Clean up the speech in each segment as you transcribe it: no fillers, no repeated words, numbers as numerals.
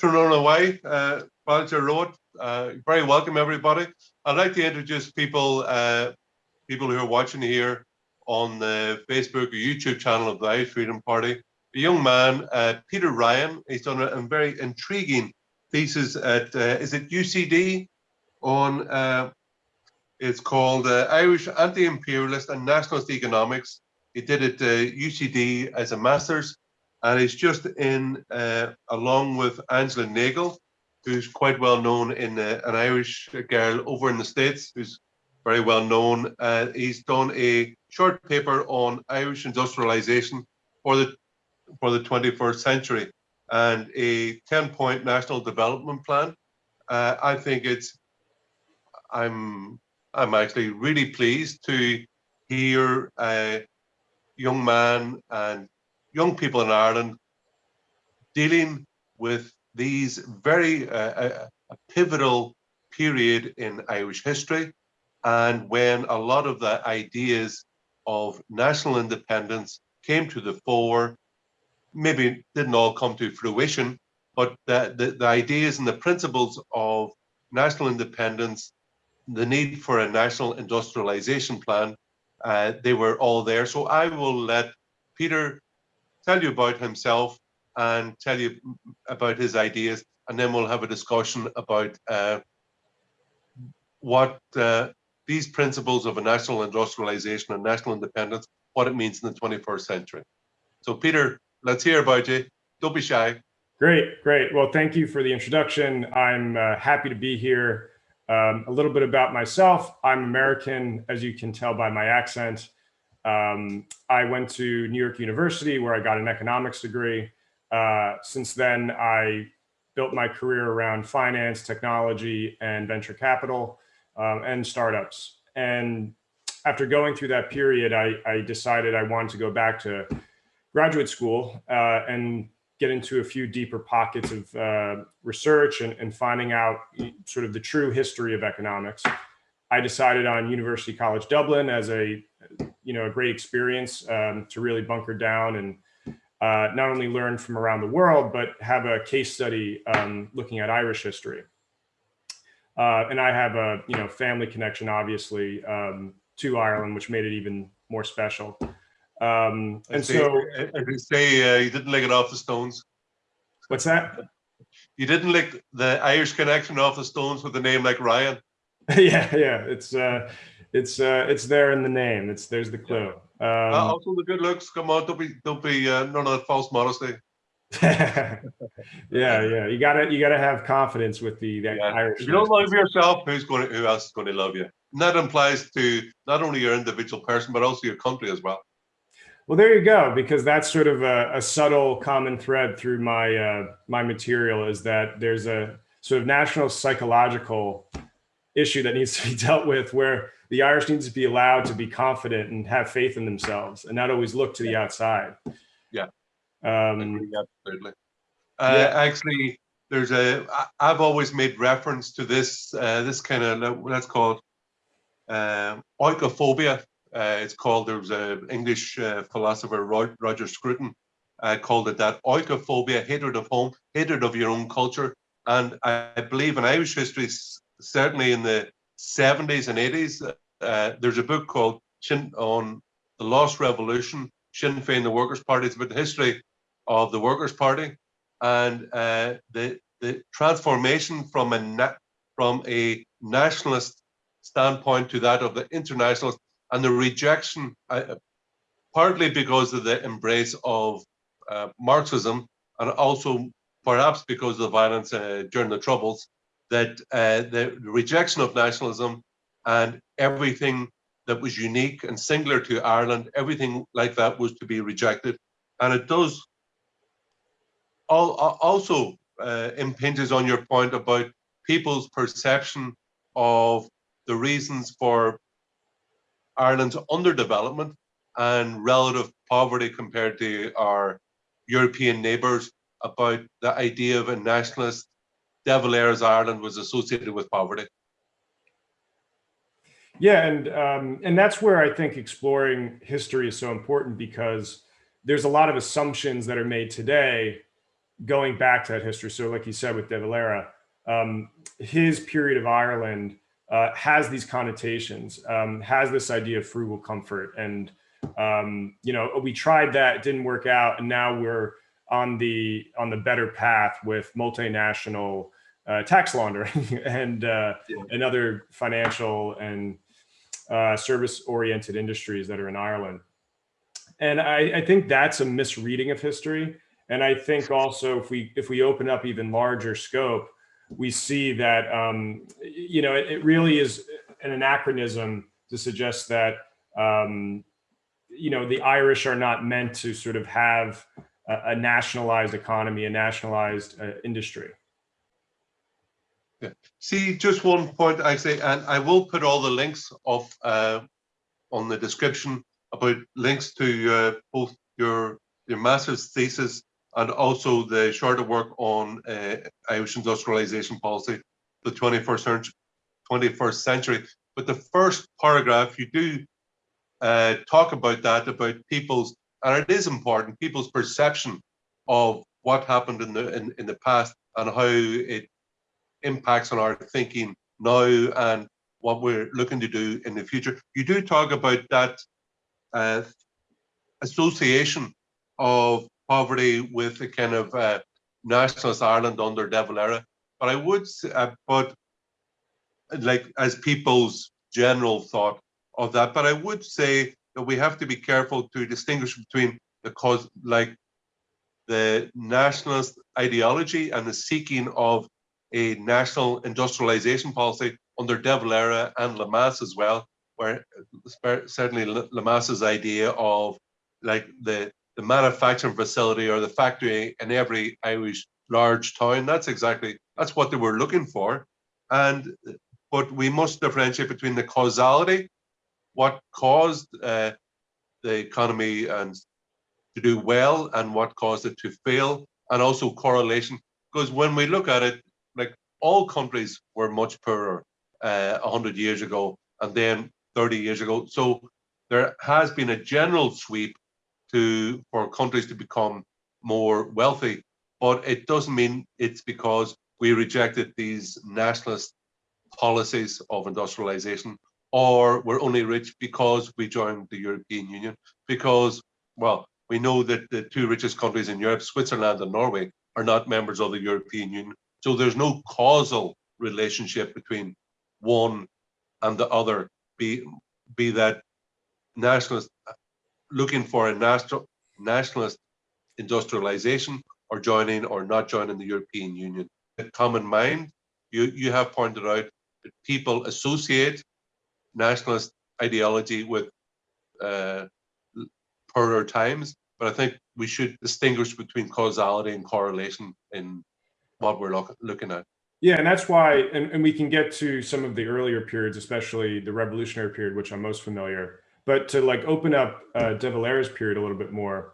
thrown away, Roger Road. Very welcome, everybody. I'd like to introduce people who are watching here on the Facebook or YouTube channel of the Irish Freedom Party. A young man, Peter Ryan. He's done a very intriguing thesis at, is it UCD? On, it's called Irish Anti-Imperialist and Nationalist Economics. He did it UCD as a master's, and he's just in, along with Angela Nagle, who's quite well known in an Irish girl over in the States, who's very well known. He's done a short paper on Irish industrialisation for the 21st century and a 10-point national development plan. I think I'm actually really pleased to hear a young man and young people in Ireland dealing with these very a pivotal period in Irish history, and when a lot of the ideas of national independence came to the fore, maybe didn't all come to fruition, but the ideas and the principles of national independence, the need for a national industrialization plan, they were all there. So I will let Peter tell you about himself and tell you about his ideas, and then we'll have a discussion about what these principles of a national industrialization and national independence, what it means in the 21st century. So Peter, let's hear about you. Don't be shy. Great, great. Well, thank you for the introduction. I'm happy to be here. A little bit about myself. I'm American, as you can tell by my accent. I went to New York University where I got an economics degree. Since then, I built my career around finance, technology, and venture capital, and startups. And after going through that period, I decided I wanted to go back to graduate school and get into a few deeper pockets of research and finding out sort of the true history of economics. I decided on University College Dublin as a great experience to really bunker down and not only learn from around the world, but have a case study looking at Irish history. And I have a family connection, obviously, to Ireland, which made it even more special. And so, as you say, you didn't lick it off the stones. What's that? You didn't lick the Irish connection off the stones with a name like Ryan. yeah, it's there in the name. There's the clue. Also the good looks. Come on, don't be none of that false modesty. yeah. You gotta have confidence with the Irish. If you don't love yourself, who else is going to love you? And that implies to not only your individual person, but also your country as well. Well, there you go, because that's sort of a subtle common thread through my my material, is that there's a sort of national psychological issue that needs to be dealt with, where the Irish needs to be allowed to be confident and have faith in themselves and not always look to the outside. Yeah. Absolutely. Actually, I've always made reference to this kind of, let's call it oikophobia. It's called, there was an English philosopher, Roger Scruton, called it that, oikophobia, hatred of home, hatred of your own culture. And I believe in Irish history, certainly in the 70s and 80s, there's a book called on the Lost Revolution, Sinn Féin, the Workers' Party. It's about the history of the Workers' Party and the transformation from a nationalist standpoint to that of the internationalist, and the rejection, partly because of the embrace of Marxism, and also perhaps because of the violence during the Troubles, that the rejection of nationalism and everything that was unique and singular to Ireland, everything like that was to be rejected. And it does also impinges on your point about people's perception of the reasons for Ireland's underdevelopment and relative poverty compared to our European neighbours, about the idea of a nationalist De Valera's Ireland was associated with poverty. Yeah, and that's where I think exploring history is so important, because there's a lot of assumptions that are made today going back to that history, so like you said with De Valera, his period of Ireland has these connotations, has this idea of frugal comfort. And, we tried that, it didn't work out. And now we're on the better path with multinational tax laundering and other financial and service-oriented industries that are in Ireland. And I think that's a misreading of history. And I think also if we open up even larger scope, we see that it really is an anachronism to suggest that the Irish are not meant to sort of have a nationalized economy, a nationalized industry. Yeah. See, just one point I say, and I will put all the links of on the description about links to both your master's thesis and also the shorter work on Irish industrialization policy, the 21st century. But the first paragraph, you do talk about that, about people's, and it is important, people's perception of what happened in the past and how it impacts on our thinking now and what we're looking to do in the future. You do talk about that association of poverty with a kind of nationalist Ireland under De Valera, but I would, but like as people's general thought of that, but I would say that we have to be careful to distinguish between the nationalist ideology and the seeking of a national industrialization policy under De Valera and Lamass as well, where certainly Lamass's idea of like the manufacturing facility or the factory in every Irish large town, that's what they were looking for. But we must differentiate between the causality, what caused the economy and to do well and what caused it to fail, and also correlation. Because when we look at it, like all countries were much poorer 100 years ago and then 30 years ago. So there has been a general sweep for countries to become more wealthy, but it doesn't mean it's because we rejected these nationalist policies of industrialization, or we're only rich because we joined the European Union. Because, well, we know that the two richest countries in Europe, Switzerland and Norway, are not members of the European Union. So there's no causal relationship between one and the other, be that nationalist looking for a nationalist industrialization or joining or not joining the European Union. A common mind, you have pointed out that people associate nationalist ideology with poorer times, but I think we should distinguish between causality and correlation in what we're looking at. Yeah, and that's why, and we can get to some of the earlier periods, especially the revolutionary period, which I'm most familiar. But to like open up De Valera's period a little bit more,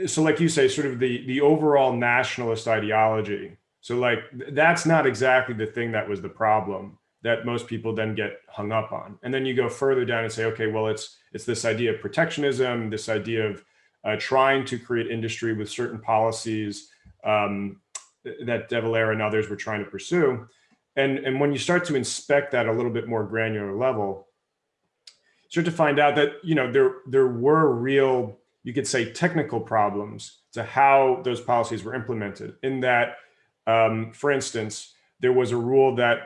so like you say, sort of the overall nationalist ideology. So like that's not exactly the thing that was the problem that most people then get hung up on. And then you go further down and say, okay, well, it's this idea of protectionism, this idea of trying to create industry with certain policies that De Valera and others were trying to pursue. And when you start to inspect that a little bit more granular level, you start to find out that, there were real, you could say, technical problems to how those policies were implemented. In that, for instance, there was a rule that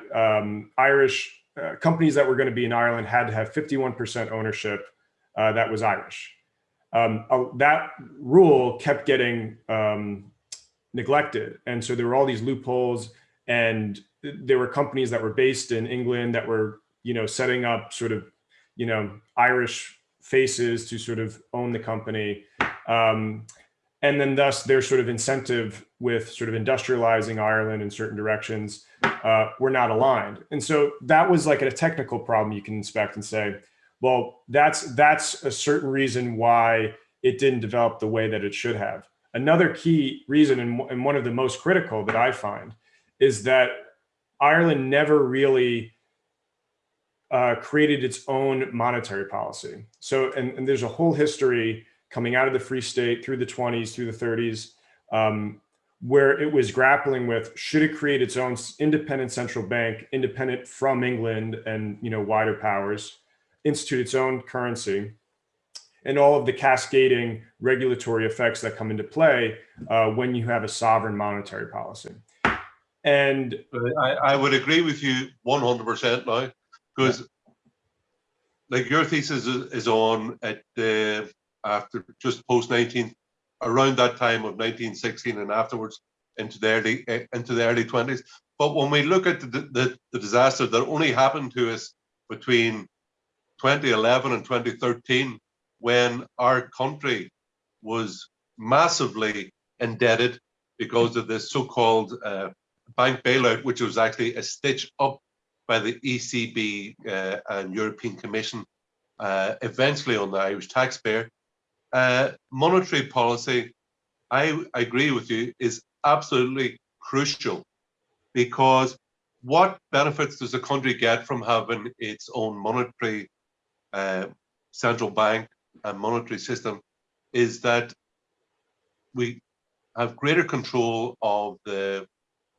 Irish companies that were going to be in Ireland had to have 51% ownership that was Irish. That rule kept getting neglected. And so there were all these loopholes, and there were companies that were based in England that were, setting up sort of, Irish faces to sort of own the company. And then thus their sort of incentive with sort of industrializing Ireland in certain directions were not aligned. And so that was like a technical problem you can inspect and say, well, that's a certain reason why it didn't develop the way that it should have. Another key reason, and one of the most critical that I find, is that Ireland never really created its own monetary policy. So, and there's a whole history coming out of the Free State through the 20s, through the 30s, where it was grappling with, should it create its own independent central bank, independent from England and wider powers, institute its own currency, and all of the cascading regulatory effects that come into play when you have a sovereign monetary policy. And I would agree with you 100% now, because like your thesis is on at after just post around that time of 1916 and afterwards into the early 20s. But when we look at the disaster that only happened to us between 2011 and 2013, when our country was massively indebted because of this so-called bank bailout, which was actually a stitch up by the ECB and European Commission, eventually on the Irish taxpayer. Monetary policy, I agree with you, is absolutely crucial, because what benefits does a country get from having its own monetary central bank and monetary system is that we have greater control of the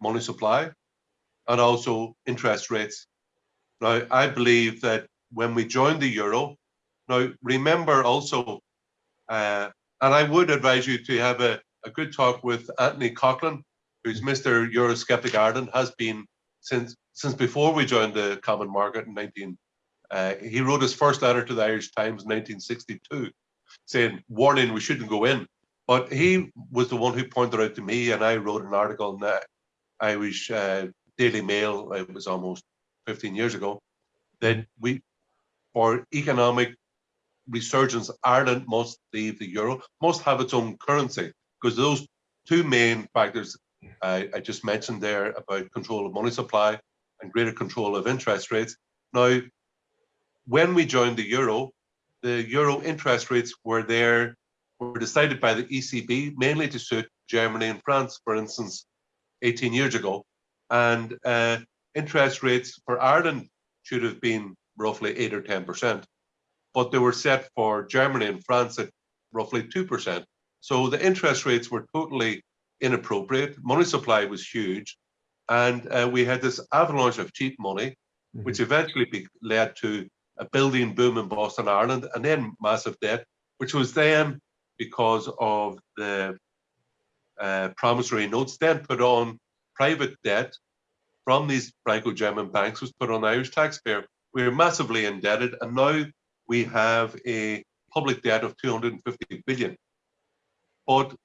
money supply and also interest rates. Now, I believe that when we joined the euro, now remember also, and I would advise you to have a good talk with Anthony Coughlin, who's Mr. Eurosceptic Ireland, has been since before we joined the common market in he wrote his first letter to the Irish Times in 1962, saying, warning, we shouldn't go in. But he was the one who pointed out to me, and I wrote an article in the Irish Daily Mail, it was almost 15 years ago, that for economic resurgence, Ireland must leave the euro, must have its own currency, because those two main factors I just mentioned there about control of money supply and greater control of interest rates. Now, when we joined the euro interest rates were decided by the ECB mainly to suit Germany and France, for instance, 18 years ago. And interest rates for Ireland should have been roughly 8 or 10%, but they were set for Germany and France at roughly 2%. So the interest rates were totally inappropriate. Money supply was huge. And we had this avalanche of cheap money, which eventually led to a building boom in Boston, Ireland, and then massive debt, which was then, because of the promissory notes, then put on private debt from these Franco-German banks, was put on the Irish taxpayer. We were massively indebted, and now we have a public debt of 250 billion. But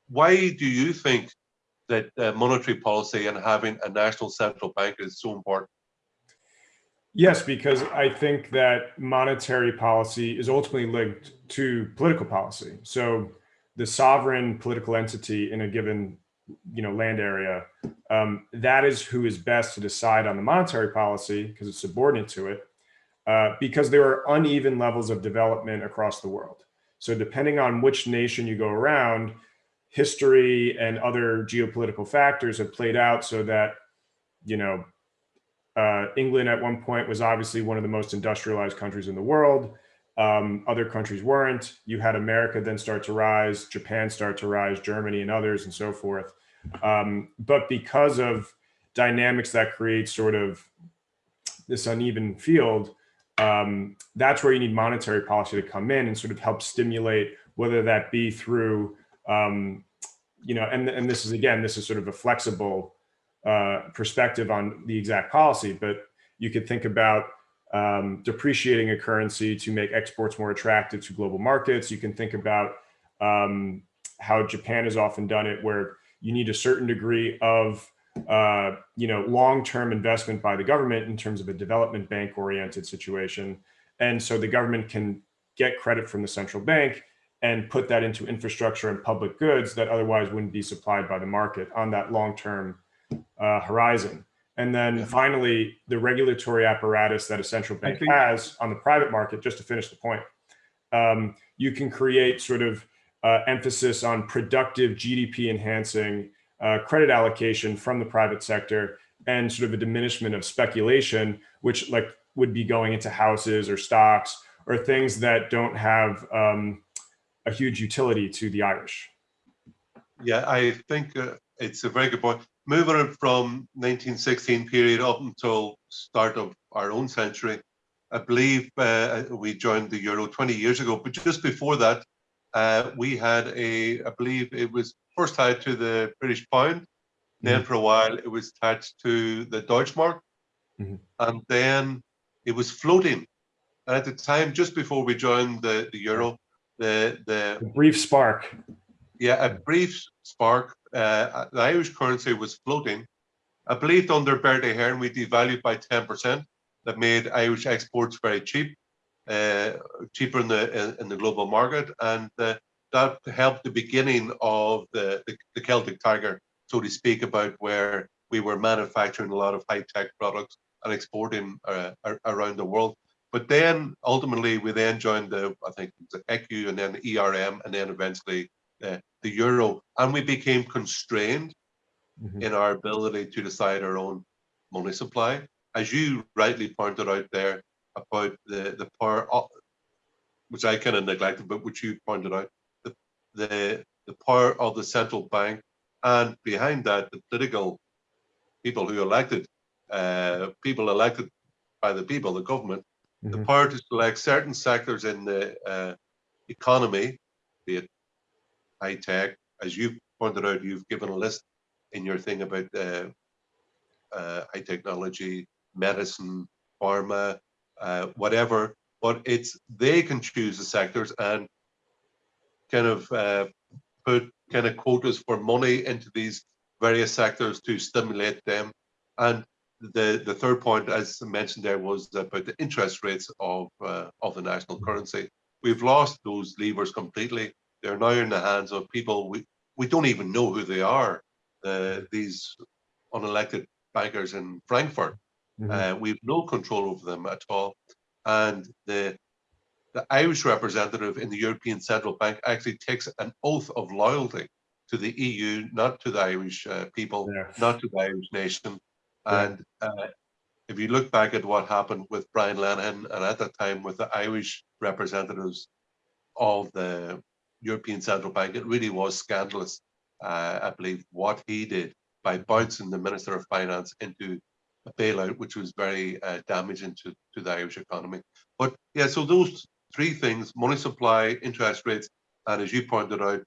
why do you think that monetary policy and having a national central bank is so important? Yes, because I think that monetary policy is ultimately linked to political policy. So the sovereign political entity in a given land area, that is who is best to decide on the monetary policy, because it's subordinate to it, because there are uneven levels of development across the world. So depending on which nation you go around, history and other geopolitical factors have played out so that, England at one point was obviously one of the most industrialized countries in the world. Other countries weren't. You had America then start to rise, Japan start to rise, Germany and others and so forth. But because of dynamics that create sort of this uneven field, that's where you need monetary policy to come in and sort of help stimulate, whether that be through, and this is sort of a flexible perspective on the exact policy, but you could think about depreciating a currency to make exports more attractive to global markets. You can think about how Japan has often done it, where you need a certain degree of long-term investment by the government in terms of a development bank-oriented situation. And so the government can get credit from the central bank and put that into infrastructure and public goods that otherwise wouldn't be supplied by the market on that long-term horizon. And then finally, the regulatory apparatus that a central bank has on the private market, just to finish the point, you can create sort of emphasis on productive GDP enhancing credit allocation from the private sector and sort of a diminishment of speculation, which would be going into houses or stocks or things that don't have a huge utility to the Irish? Yeah, I think it's a very good point. Moving it from 1916 period up until start of our own century, I believe we joined the euro 20 years ago. But just before that, we had I believe it was first tied to the British pound. Then for a while, it was attached to the Deutschmark. And then it was floating. And at the time, just before we joined the euro, the brief spark. Yeah, a brief spark. The Irish currency was floating. I believe under Bertie Ahern, we devalued by 10%. That made Irish exports very cheap, cheaper in the global market, and that helped the beginning of the Celtic Tiger, so to speak, about where we were manufacturing a lot of high-tech products and exporting around the world. But then ultimately, we then joined I think it was the ECU and then the ERM, and then eventually the euro, and we became constrained in our ability to decide our own money supply. As you rightly pointed out there about the power, which I kind of neglected, but which you pointed out, the power of the central bank, and behind that, the political people who elected, people elected by the people, the government, the power to select certain sectors in the economy, be it high tech. As you pointed out, you've given a list in your thing about high technology, medicine, pharma, whatever. But they can choose the sectors and kind of put kind of quotas for money into these various sectors to stimulate them. And the third point, as mentioned there, was about the interest rates of the national currency. We've lost those levers completely. They're now in the hands of people we don't even know who they are. These unelected bankers in Frankfurt. We've no control over them at all. And the Irish representative in the European Central Bank actually takes an oath of loyalty to the EU, not to the Irish people, not to the Irish nation. And if you look back at what happened with Brian Lenihan, and at that time with the Irish representatives of the European Central Bank, it really was scandalous, I believe, what he did by bouncing the Minister of Finance into a bailout, which was very damaging to the Irish economy. But yeah, so those three things, money supply, interest rates, and as you pointed out,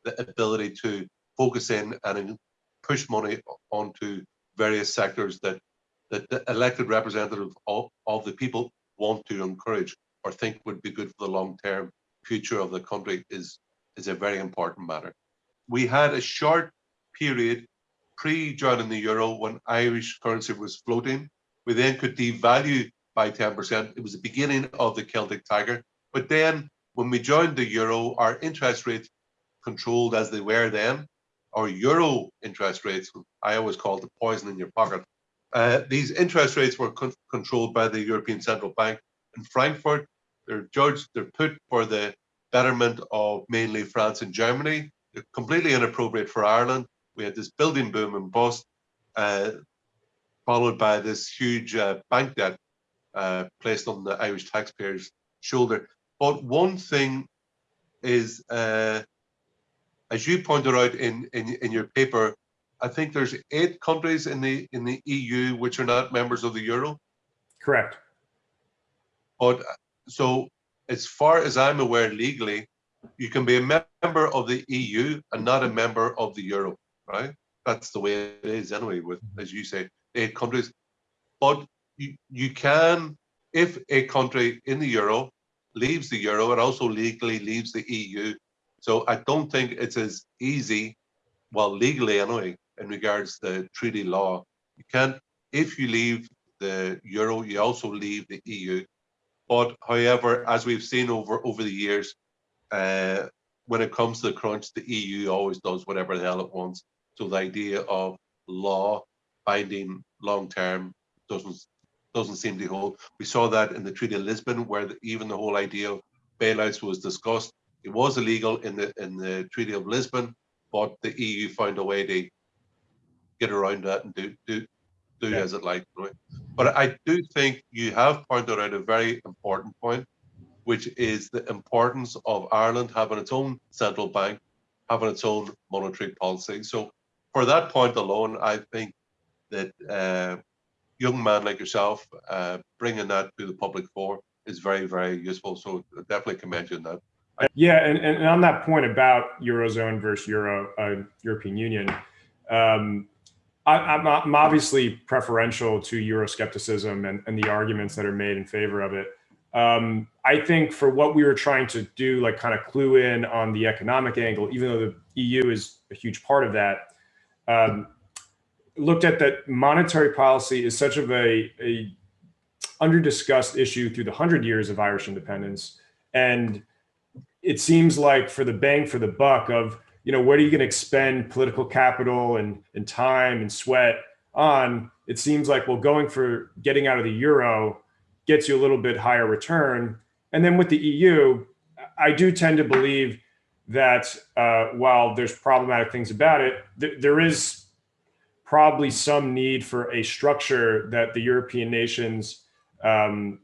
the ability to focus in and push money onto various sectors that the elected representative of the people want to encourage or think would be good for the long-term future of the country is a very important matter. We had a short period pre-joining the euro when Irish currency was floating. We then could devalue by 10%. It was the beginning of the Celtic Tiger. But then when we joined the euro, our interest rates controlled as they were then, our euro interest rates, I always call it the poison in your pocket. These interest rates were controlled by the European Central Bank in Frankfurt. They're judged, they're put for the betterment of mainly France and Germany. They're completely inappropriate for Ireland. We had this building boom and bust, followed by this huge bank debt placed on the Irish taxpayers' shoulder. But one thing is, as you pointed out in your paper, I think there's 8 countries in the EU which are not members of the euro. Correct. But so, as far as I'm aware, legally, you can be a member of the EU and not a member of the euro, right? That's the way it is anyway, with, as you say, 8 countries. But you can, if a country in the euro leaves the euro, it also legally leaves the EU. So I don't think it's as easy, well, legally anyway, in regards to the treaty law. You can't, if you leave the euro, you also leave the EU. But however, as we've seen over the years, when it comes to the crunch, the EU always does whatever the hell it wants. So the idea of law binding long term doesn't seem to hold. We saw that in the Treaty of Lisbon, where even the whole idea of bailouts was discussed. It was illegal in the Treaty of Lisbon, but the EU found a way to get around that and do as it liked. Right? But I do think you have pointed out a very important point, which is the importance of Ireland having its own central bank, having its own monetary policy. So for that point alone, I think that young man like yourself bringing that to the public fore is very, very useful. So definitely commend you on that. Yeah, and on that point about eurozone versus European Union, I'm obviously preferential to Euroscepticism and the arguments that are made in favor of it. I think for what we were trying to do, like kind of clue in on the economic angle, even though the EU is a huge part of that, looked at that monetary policy is such of a under-discussed issue through the 100 years of Irish independence. And it seems like for the bang for the buck of, what are you going to expend political capital and time and sweat on? It seems like, well, going for getting out of the euro gets you a little bit higher return. And then with the EU, I do tend to believe that while there's problematic things about it, there is probably some need for a structure that the European nations can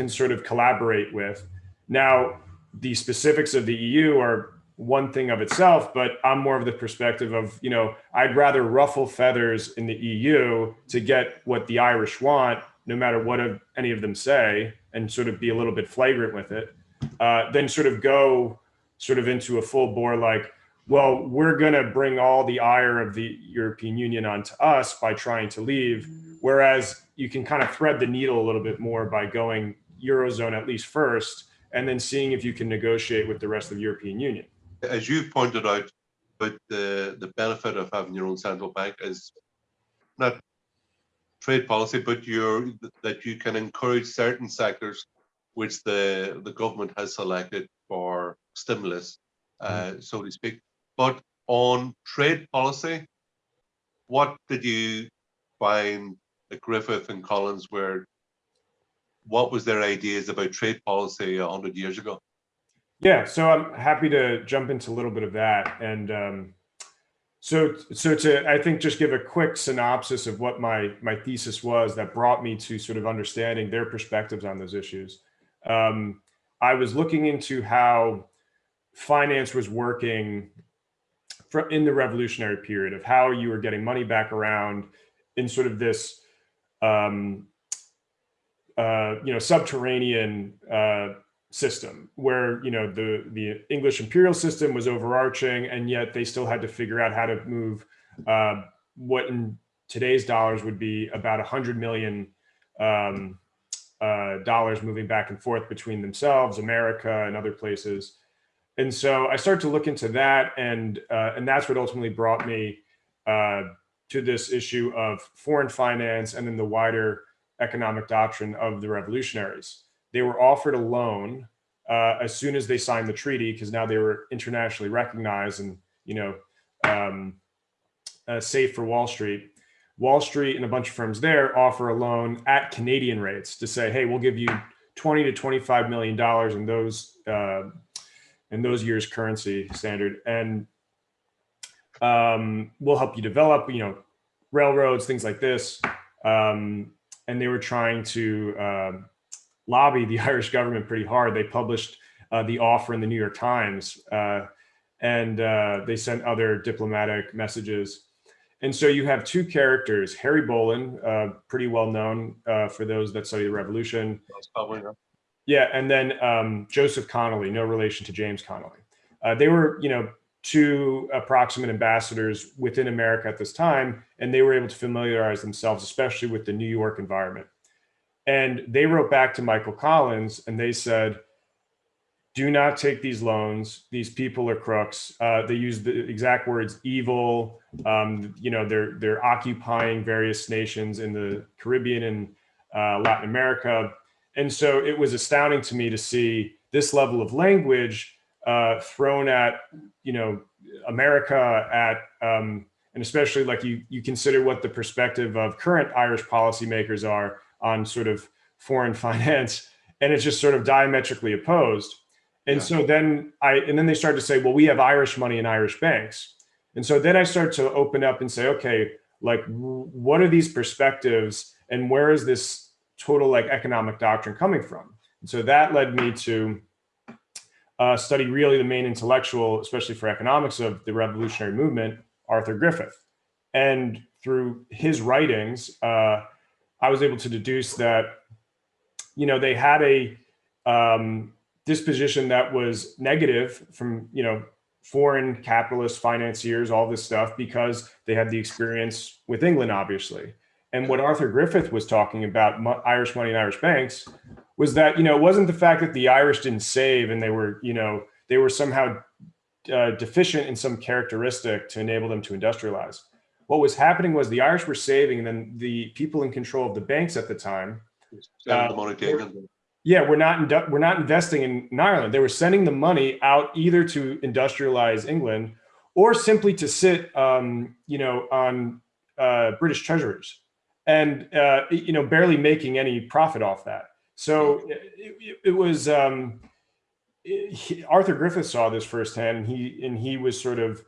sort of collaborate with. Now, the specifics of the EU are one thing of itself, but I'm more of the perspective of, I'd rather ruffle feathers in the EU to get what the Irish want, no matter what any of them say, and sort of be a little bit flagrant with it, than sort of go sort of into a full bore like, well, we're going to bring all the ire of the European Union onto us by trying to leave. Whereas you can kind of thread the needle a little bit more by going eurozone at least first, and then seeing if you can negotiate with the rest of the European Union. As you've pointed out, but the benefit of having your own central bank is not trade policy, but that you can encourage certain sectors which the government has selected for stimulus, so to speak. But on trade policy, what did you find at Griffith and Collins what was their ideas about trade policy 100 years ago? Yeah, so I'm happy to jump into a little bit of that. And so to, I think, just give a quick synopsis of what my thesis was that brought me to sort of understanding their perspectives on those issues. I was looking into how finance was working in the revolutionary period, of how you were getting money back around in sort of this subterranean system where, the English imperial system was overarching, and yet they still had to figure out how to move what in today's dollars would be about $100 million dollars moving back and forth between themselves, America, and other places. And so I started to look into that, and that's what ultimately brought me to this issue of foreign finance and then the wider economic doctrine of the revolutionaries. They were offered a loan as soon as they signed the treaty, because now they were internationally recognized and safe for Wall Street. Wall Street and a bunch of firms there offer a loan at Canadian rates to say, hey, we'll give you $20 to $25 million in those years' currency standard, and we'll help you develop, railroads, things like this. And they were trying to lobby the Irish government pretty hard. They published the offer in the New York Times, and they sent other diplomatic messages. And so you have two characters, Harry Boland, pretty well known for those that study the revolution. That's probably right. Yeah, and then Joseph Connolly, no relation to James Connolly. They were, two approximate ambassadors within America at this time, and they were able to familiarize themselves, especially with the New York environment. And they wrote back to Michael Collins, and they said, do not take these loans. These people are crooks. They use the exact words evil. They're occupying various nations in the Caribbean and Latin America. And so it was astounding to me to see this level of language thrown at, America, and especially like you consider what the perspective of current Irish policymakers are on sort of foreign finance, and it's just sort of diametrically opposed. And so then they started to say, well, we have Irish money in Irish banks. And so then I started to open up and say, okay, like, what are these perspectives and where is this total like economic doctrine coming from? And so that led me to study really the main intellectual, especially for economics, of the revolutionary movement, Arthur Griffith. And through his writings, I was able to deduce that, you know, they had a disposition that was negative from, you know, foreign capitalists, financiers, all this stuff, because they had the experience with England, obviously. And what Arthur Griffith was talking about, Irish money and Irish banks, was that, you know, it wasn't the fact that the Irish didn't save and they were, you know, they were somehow deficient in some characteristic to enable them to industrialize. What was happening was the Irish were saving, and then the people in control of the banks at the time, we're not investing in Ireland. They were sending the money out either to industrialize England or simply to sit, you know, on British treasuries, and you know, barely making any profit off that. So it was Arthur Griffith saw this firsthand, and he was sort of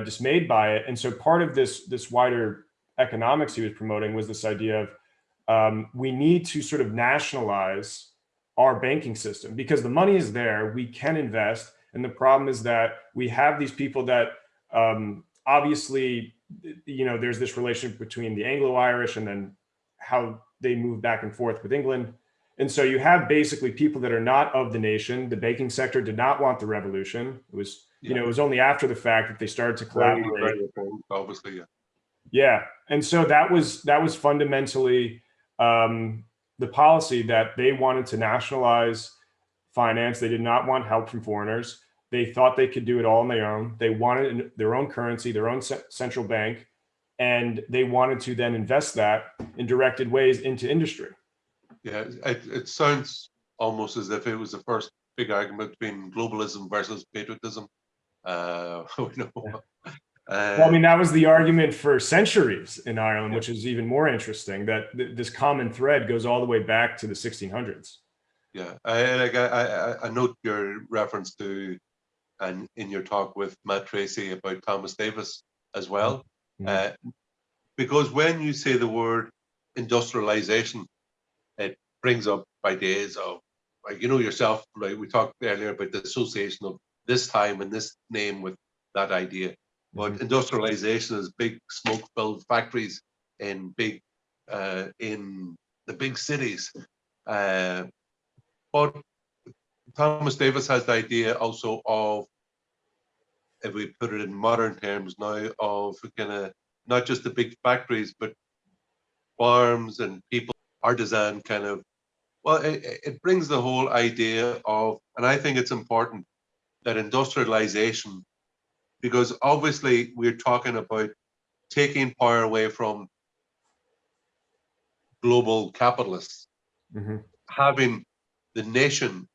dismayed by it. And so part of this wider economics he was promoting was this idea of we need to sort of nationalize our banking system, because the money is there, we can invest. And the problem is that we have these people that obviously, you know, there's this relationship between the Anglo-Irish and then how they move back and forth with England. And so you have basically people that are not of the nation. The banking sector did not want the revolution. It was, you know, it was only after the fact that they started to collaborate. Obviously, yeah. And so that was fundamentally the policy, that they wanted to nationalize finance. They did not want help from foreigners. They thought they could do it all on their own. They wanted their own currency, their own central bank, and they wanted to then invest that in directed ways into industry. Yeah, it sounds almost as if it was the first big argument between globalism versus patriotism. Well, I mean, that was the argument for centuries in Ireland, which is even more interesting, that this common thread goes all the way back to the 1600s. Yeah, I note your reference to, and in your talk with Matt Treacy about Thomas Davis as well, because when you say the word industrialization, it brings up ideas of, like, you know yourself, right? We talked earlier about the association of this time and this name with that idea. But industrialization is big smoke-filled factories in the big cities. But Thomas Davis has the idea also of, if we put it in modern terms now, of kind of not just the big factories, but farms and people, artisan kind of. Well, it brings the whole idea of, and I think it's important that industrialization, because obviously we're talking about taking power away from global capitalists, having the nation,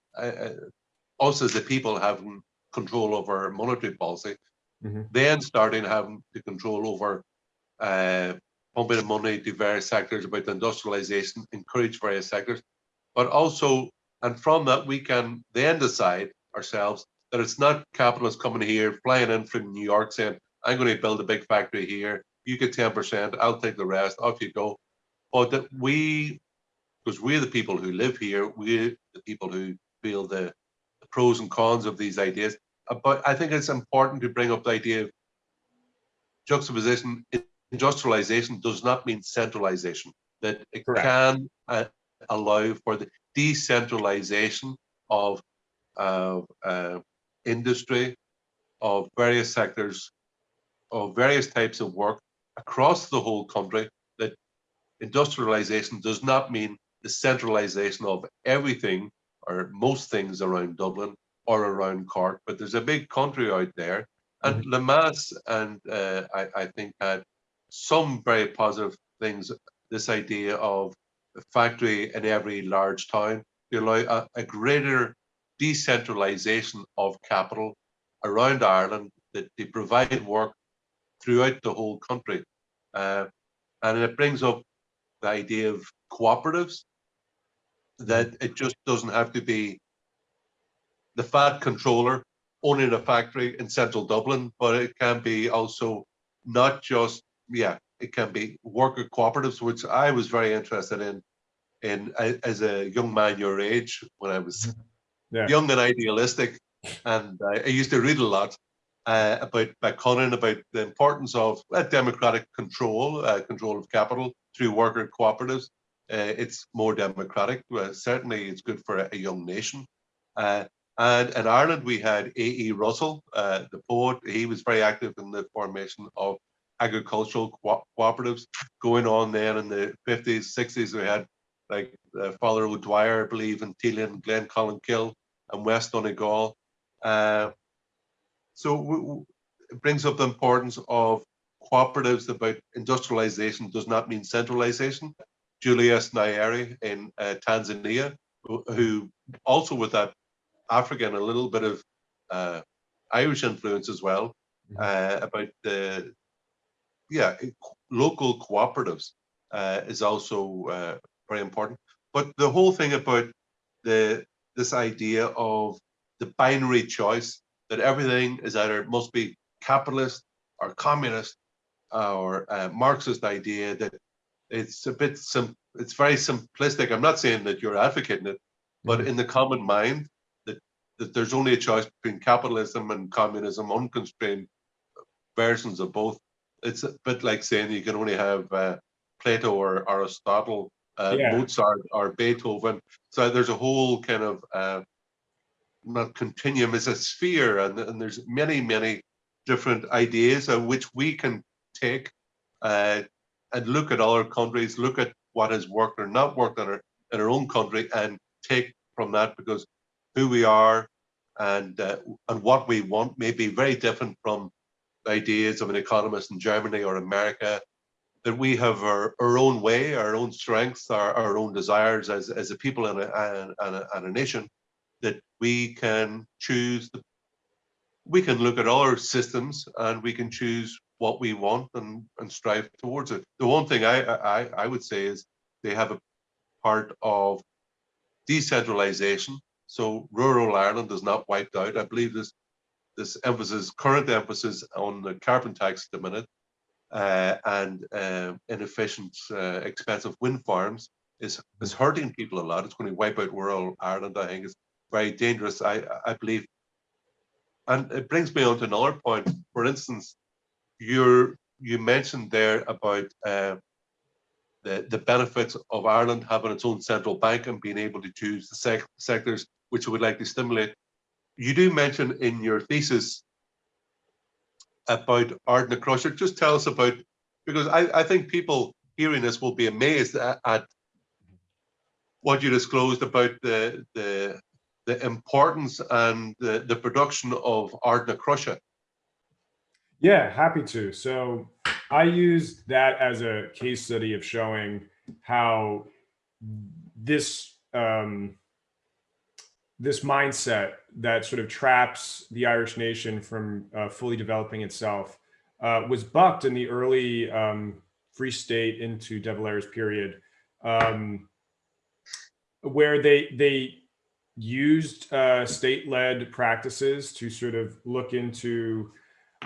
us as the people, having control over monetary policy, then starting having the control over pumping money to various sectors, about the industrialization, encourage various sectors. But also, and from that, we can then decide ourselves that it's not capitalists coming here, flying in from New York saying, I'm going to build a big factory here, you get 10%, I'll take the rest, off you go. But that because we're the people who live here, we're the people who feel the pros and cons of these ideas. But I think it's important to bring up the idea of juxtaposition. Industrialization does not mean centralization, that it can allow for the decentralization of industry, of various sectors, of various types of work across the whole country. That industrialization does not mean the centralization of everything or most things around Dublin or around Cork, but there's a big country out there. And Lemass, and I think, had some very positive things. This idea of a factory in every large town to allow a greater decentralization of capital around Ireland, that they provide work throughout the whole country. And it brings up the idea of cooperatives, that it just doesn't have to be the fat controller owning a factory in central Dublin, but it can be also not just, it can be worker cooperatives, which I was very interested in as a young man your age, when I was young and idealistic, and I used to read a lot about Conan, about the importance of democratic control, control of capital through worker cooperatives. It's more democratic. Certainly, it's good for a young nation. And in Ireland, we had A.E. Russell, the poet. He was very active in the formation of agricultural cooperatives going on then in the 50s, 60s. We had like Father O'Dwyer, I believe, in Teelan, Glencollinkill, and West Donegal. So it brings up the importance of cooperatives. About industrialization does not mean centralization. Julius Nyerere in Tanzania, who also with that African, a little bit of Irish influence as well, about the local cooperatives is also very important. But the whole thing about this idea of the binary choice, that everything is either must be capitalist or communist or Marxist idea, that it's a bit it's very simplistic. I'm not saying that you're advocating it, but in the common mind, that there's only a choice between capitalism and communism, unconstrained versions of both. It's a bit like saying you can only have Plato or Aristotle, Mozart or Beethoven. So there's a whole kind of not continuum, it's a sphere, and there's many different ideas which we can take and look at other countries, look at what has worked or not worked in our own country, and take from that, because who we are and what we want may be very different from the ideas of an economist in Germany or America. That we have our own way, our own strengths, our own desires as a people and a nation, that we can choose. We can look at other systems and we can choose what we want and strive towards it. The one thing I would say is they have a part of decentralization. So rural Ireland is not wiped out. I believe this current emphasis on the carbon tax at the minute, and inefficient, expensive wind farms is hurting people a lot. It's going to wipe out rural Ireland. I think it's very dangerous. I believe, and it brings me on to another point. For instance, you mentioned there about the benefits of Ireland having its own central bank and being able to choose the sectors which it would like to stimulate. You do mention in your thesis about Ardna Crusher. Just tell us about, because I think people hearing this will be amazed at what you disclosed about the importance and the production of Ardna Crusher. Yeah, happy to. So I used that as a case study of showing how this this mindset that sort of traps the Irish nation from fully developing itself was bucked in the early Free State into De Valera's period, where they used state-led practices to sort of look into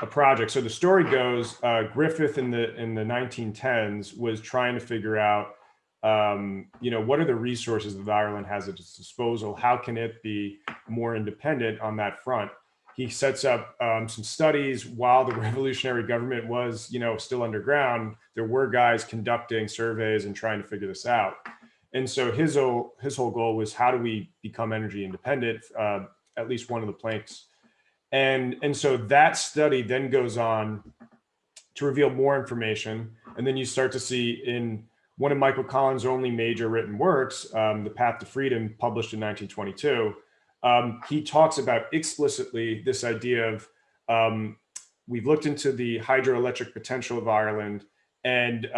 a project. So the story goes, Griffith in the 1910s was trying to figure out, what are the resources that Ireland has at its disposal? How can it be more independent on that front? He sets up some studies while the revolutionary government was, still underground. There were guys conducting surveys and trying to figure this out. And so his whole goal was, how do we become energy independent? At least one of the planks. And so that study then goes on to reveal more information. And then you start to see in one of Michael Collins' only major written works, The Path to Freedom, published in 1922, he talks about explicitly this idea of, we've looked into the hydroelectric potential of Ireland, and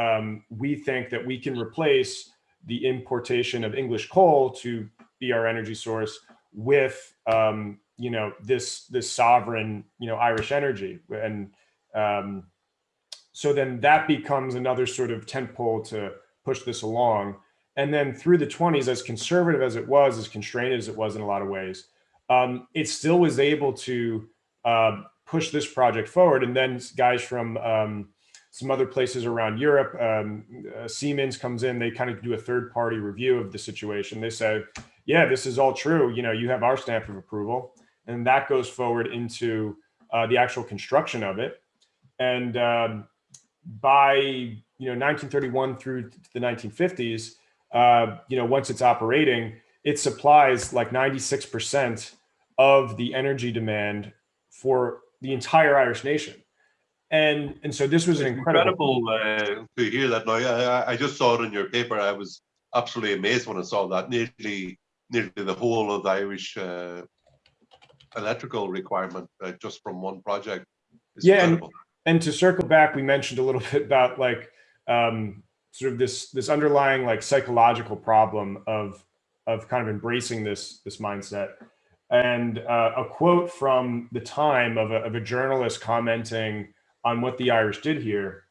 we think that we can replace the importation of English coal to be our energy source with, this sovereign, Irish energy. And so then that becomes another sort of tentpole to push this along. And then through the 20s, as conservative as it was, as constrained as it was in a lot of ways, it still was able to push this project forward. And then guys from some other places around Europe. Siemens comes in, they kind of do a third-party review of the situation. They say, yeah, this is all true. You know, you have our stamp of approval. And that goes forward into the actual construction of it. And by 1931 through the 1950s, once it's operating, it supplies like 96% of the energy demand for the entire Irish nation. And so this was an incredible to hear that. Now, I just saw it in your paper. I was absolutely amazed when I saw that. Nearly the whole of the Irish electrical requirement just from one project is incredible. And to circle back, we mentioned a little bit about like sort of this underlying like psychological problem of kind of embracing this mindset. And a quote from the time of a journalist commenting on what the Irish did here.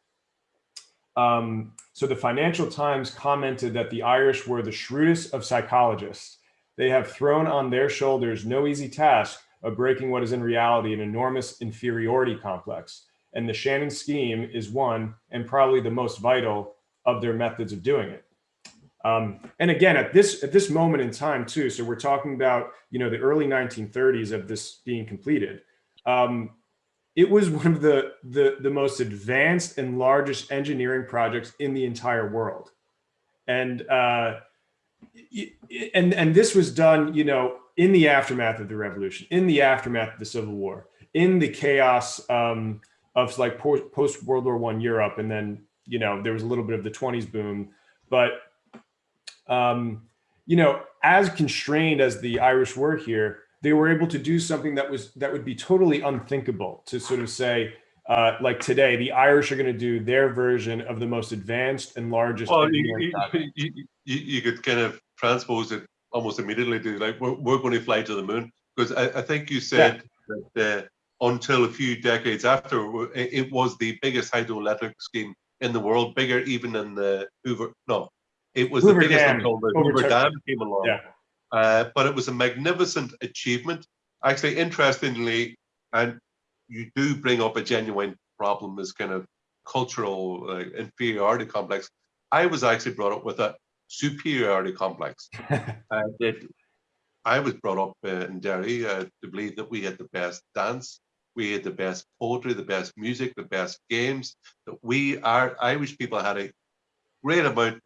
So the Financial Times commented that the Irish were the shrewdest of psychologists. They have thrown on their shoulders no easy task of breaking what is in reality an enormous inferiority complex. And the Shannon scheme is one and probably the most vital of their methods of doing it. And again, at this moment in time too, so we're talking about, the early 1930s of this being completed. It was one of the most advanced and largest engineering projects in the entire world. And this was done, in the aftermath of the revolution, in the aftermath of the Civil War, in the chaos of like post World War I Europe. And then, there was a little bit of the 20s boom, but, as constrained as the Irish were here, they were able to do something that would be totally unthinkable to sort of say, like today, the Irish are going to do their version of the most advanced and largest. Well, you could kind of transpose it almost immediately to like, we're going to fly to the moon. Because I think you said that until a few decades after, it was the biggest hydroelectric scheme in the world, bigger even than the Hoover. No, it was Hoover the biggest Dam. until the Hoover Dam came along. Yeah. But it was a magnificent achievement. Actually, interestingly, and you do bring up a genuine problem, this kind of cultural inferiority complex. I was actually brought up with a superiority complex. I was brought up in Derry to believe that we had the best dance, we had the best poetry, the best music, the best games, that our Irish people had a great amount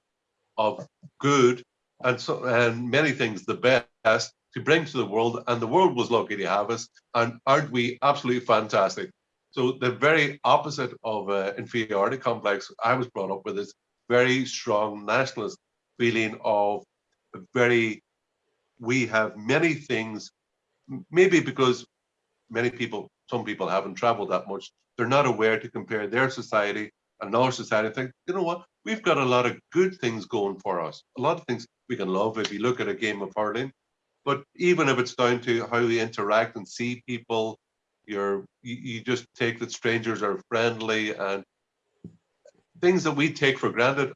of good and many things the best to bring to the world, and the world was lucky to have us. And aren't we absolutely fantastic? So the very opposite of inferiority complex I was brought up with is very strong nationalist feeling of we have many things, maybe because some people haven't traveled that much, they're not aware to compare their society and our society. Think, you know what, we've got a lot of good things going for us, a lot of things we can love if you look at a game of hurling. But even if it's down to how we interact and see people, you just take that strangers are friendly, and things that we take for granted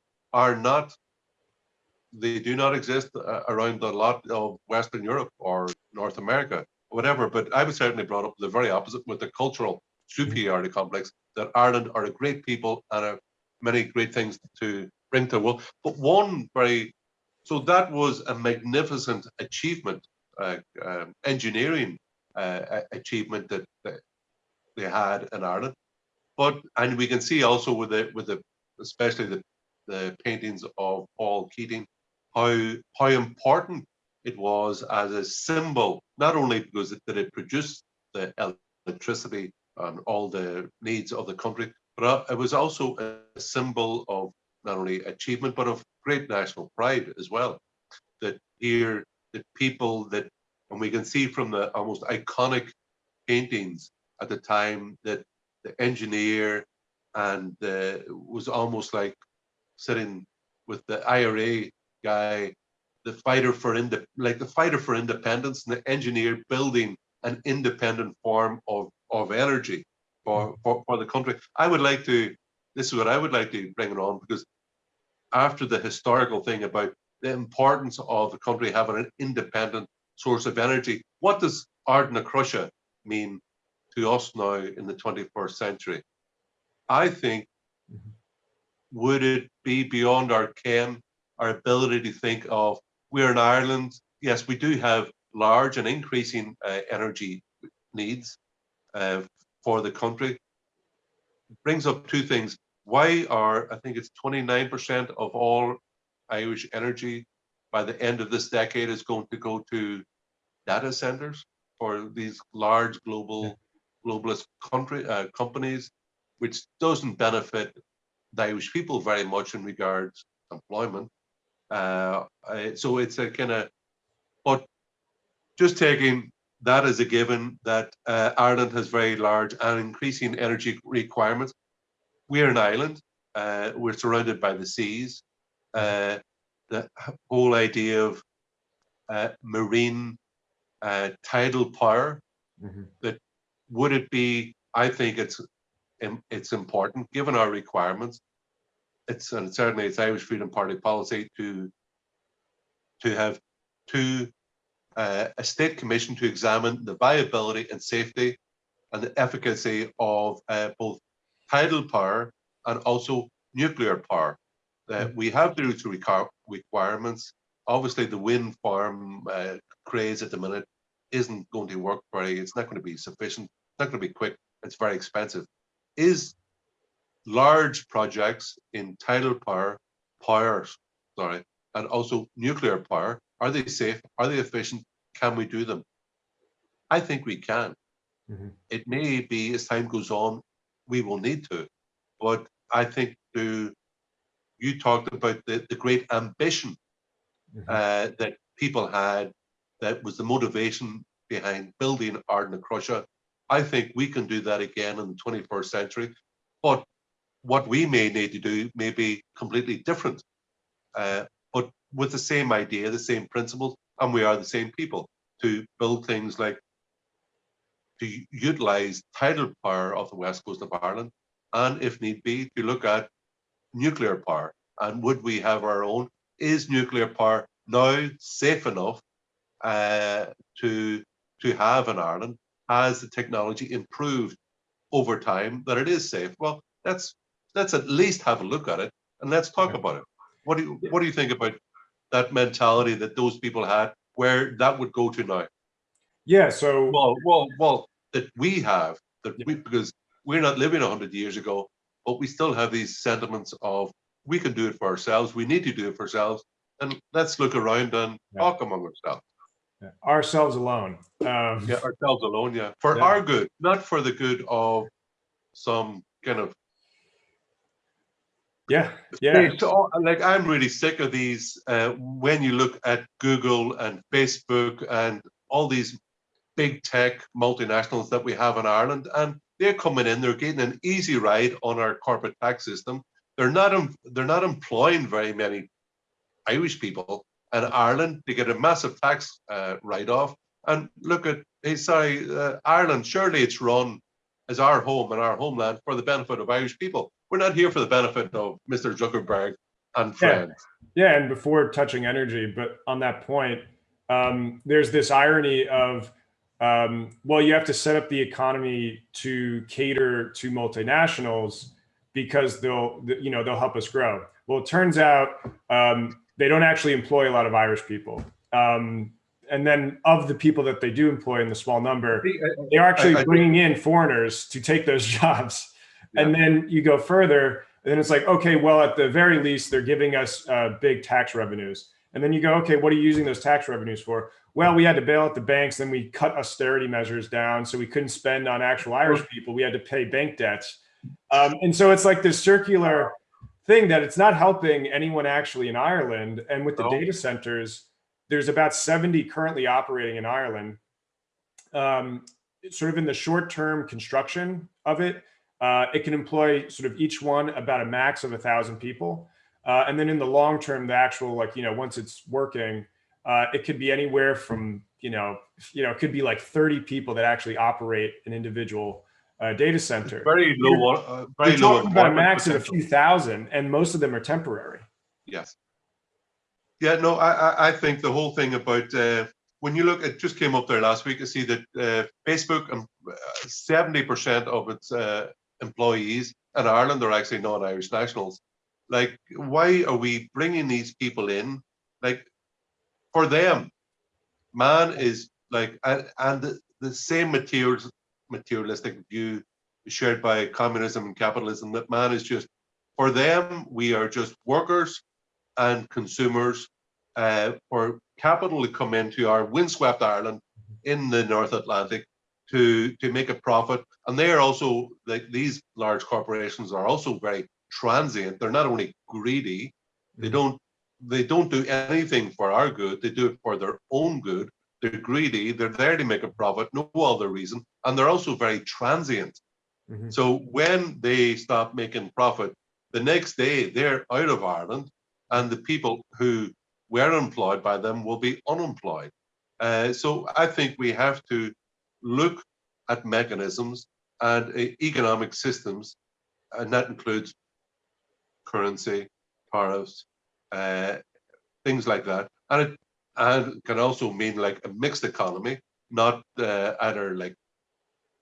they do not exist around a lot of Western Europe or North America, whatever. But I was certainly brought up the very opposite, with the cultural superiority complex, that Ireland are a great people and have many great things to bring to the world. But so that was a magnificent achievement, engineering achievement that they had in Ireland. And we can see also with especially the paintings of Paul Keating, how important it was as a symbol, not only because it produced the electricity and all the needs of the country, but it was also a symbol of not only achievement, but of great national pride as well. That here, that people and we can see from the almost iconic paintings at the time, that the engineer and was almost like sitting with the IRA guy, the fighter for independence, and the engineer building an independent form of energy for the country. This is what I would like to bring it on, because after the historical thing about the importance of the country having an independent source of energy, what does Ardna Crusha mean to us now in the 21st century? I think would it be beyond our ken, our ability to think of, we're in Ireland, yes, we do have large and increasing energy needs for the country. It brings up two things. Why are, I think it's 29% of all Irish energy by the end of this decade is going to go to data centers for these large globalist companies, which doesn't benefit the Irish people very much in regards to employment. So it's a kind of, but just taking that as a given that Ireland has very large and increasing energy requirements. We're an island. We're surrounded by the seas. The whole idea of marine tidal power, that would it be, I think it's important given our requirements. And certainly it's Irish Freedom Party policy to have a state commission to examine the viability and safety and the efficacy of both tidal power and also nuclear power. We have the requirements. Obviously, the wind farm craze at the minute isn't going to work it's not going to be sufficient, it's not going to be quick, it's very expensive. Is large projects in tidal power, and also nuclear power, are they safe? Are they efficient? Can we do them? I think we can. It may be as time goes on, we will need to. But I think you talked about the great ambition that people had, that was the motivation behind building Ardna Crusha. I think we can do that again in the 21st century. But what we may need to do may be completely different. But with the same idea, the same principles, and we are the same people, to build things like to utilize tidal power of the west coast of Ireland, and if need be, to look at nuclear power. And would we have our own? Is nuclear power now safe enough to have in Ireland? Has the technology improved over time that it is safe? Well, let's at least have a look at it and let's talk about it. What do you think about that mentality that those people had, where that would go to now? Yeah. So well, that we have because we're not living 100 years ago, but we still have these sentiments of we can do it for ourselves. We need to do it for ourselves, and let's look around and talk among ourselves. Ourselves alone. Ourselves alone. Yeah, for our good, not for the good of some kind of. So, like, I'm really sick of these. When you look at Google and Facebook and all these big tech multinationals that we have in Ireland, and they're coming in, they're getting an easy ride on our corporate tax system. They're not employing very many Irish people in Ireland. They get a massive tax write-off. And look at, Ireland, surely it's run as our home and our homeland for the benefit of Irish people. We're not here for the benefit of Mr. Zuckerberg and friends. Yeah, and before touching energy, but on that point, there's this irony of, well, you have to set up the economy to cater to multinationals because they'll help us grow. Well, it turns out they don't actually employ a lot of Irish people. And then of the people that they do employ in the small number, they're actually bringing in foreigners to take those jobs. Yeah. And then you go further, and then it's like, okay, well, at the very least, they're giving us big tax revenues. And then you go, okay, what are you using those tax revenues for? Well, we had to bail out the banks, then we cut austerity measures down, so we couldn't spend on actual Irish people. We had to pay bank debts. And so it's like this circular thing that it's not helping anyone actually in Ireland. And with the data centers, there's about 70 currently operating in Ireland. Sort of in the short-term construction of it, it can employ sort of each one about a max of 1,000 people. And then in the long term, the actual, once it's working, it could be anywhere from, it could be like 30 people that actually operate an individual data center. Very low, very low. About a max of a few thousand, and most of them are temporary. Yes. Yeah, no, I think the whole thing about when you look, it just came up there last week. I see that Facebook, 70% of its employees in Ireland are actually non-Irish nationals. Like, why are we bringing these people in? Like, for them, man is like, and the same materialistic view shared by communism and capitalism, that man is just, for them, we are just workers and consumers for capital to come into our windswept Ireland in the North Atlantic to make a profit. And they are also, like, these large corporations are also very transient. They're not only greedy, they don't do anything for our good, they do it for their own good. They're greedy, they're there to make a profit, no other reason, and they're also very transient. So when they stop making profit, the next day they're out of Ireland, and the people who were employed by them will be unemployed. So I think we have to look at mechanisms and economic systems, and that includes currency, tariffs, things like that. And it can also mean like a mixed economy, not either like,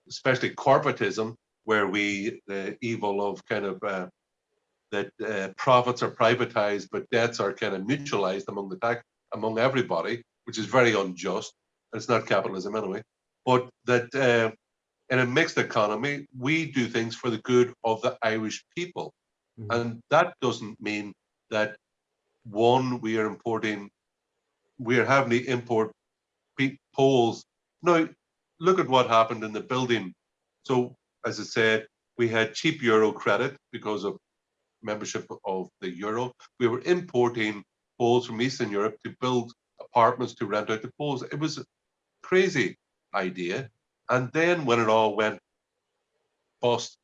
especially corporatism, where the evil of kind of that profits are privatized, but debts are kind of mutualized among everybody, which is very unjust. It's not capitalism anyway. But that in a mixed economy, we do things for the good of the Irish people, and that doesn't mean that one, we are having to import Poles. Now, look at what happened in the building. So, as I said, we had cheap euro credit because of membership of the euro. We were importing Poles from Eastern Europe to build apartments to rent out to Poles. It was a crazy idea. And then when it all went bust,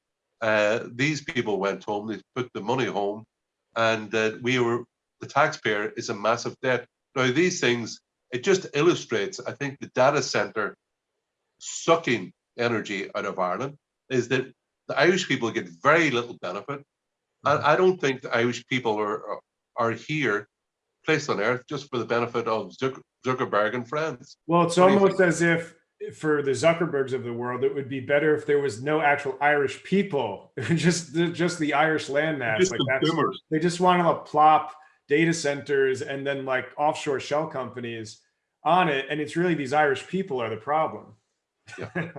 these people went home, they put the money home, and the taxpayer is a massive debt. Now, these things, it just illustrates, I think, the data center sucking energy out of Ireland is that the Irish people get very little benefit. And I don't think the Irish people are here, placed on earth, just for the benefit of Zuckerberg and friends. Well, it's almost as if for the Zuckerbergs of the world, it would be better if there was no actual Irish people, just the Irish landmass. Just like consumers. They just want to plop data centers and then like offshore shell companies on it, and it's really these Irish people are the problem. Yeah.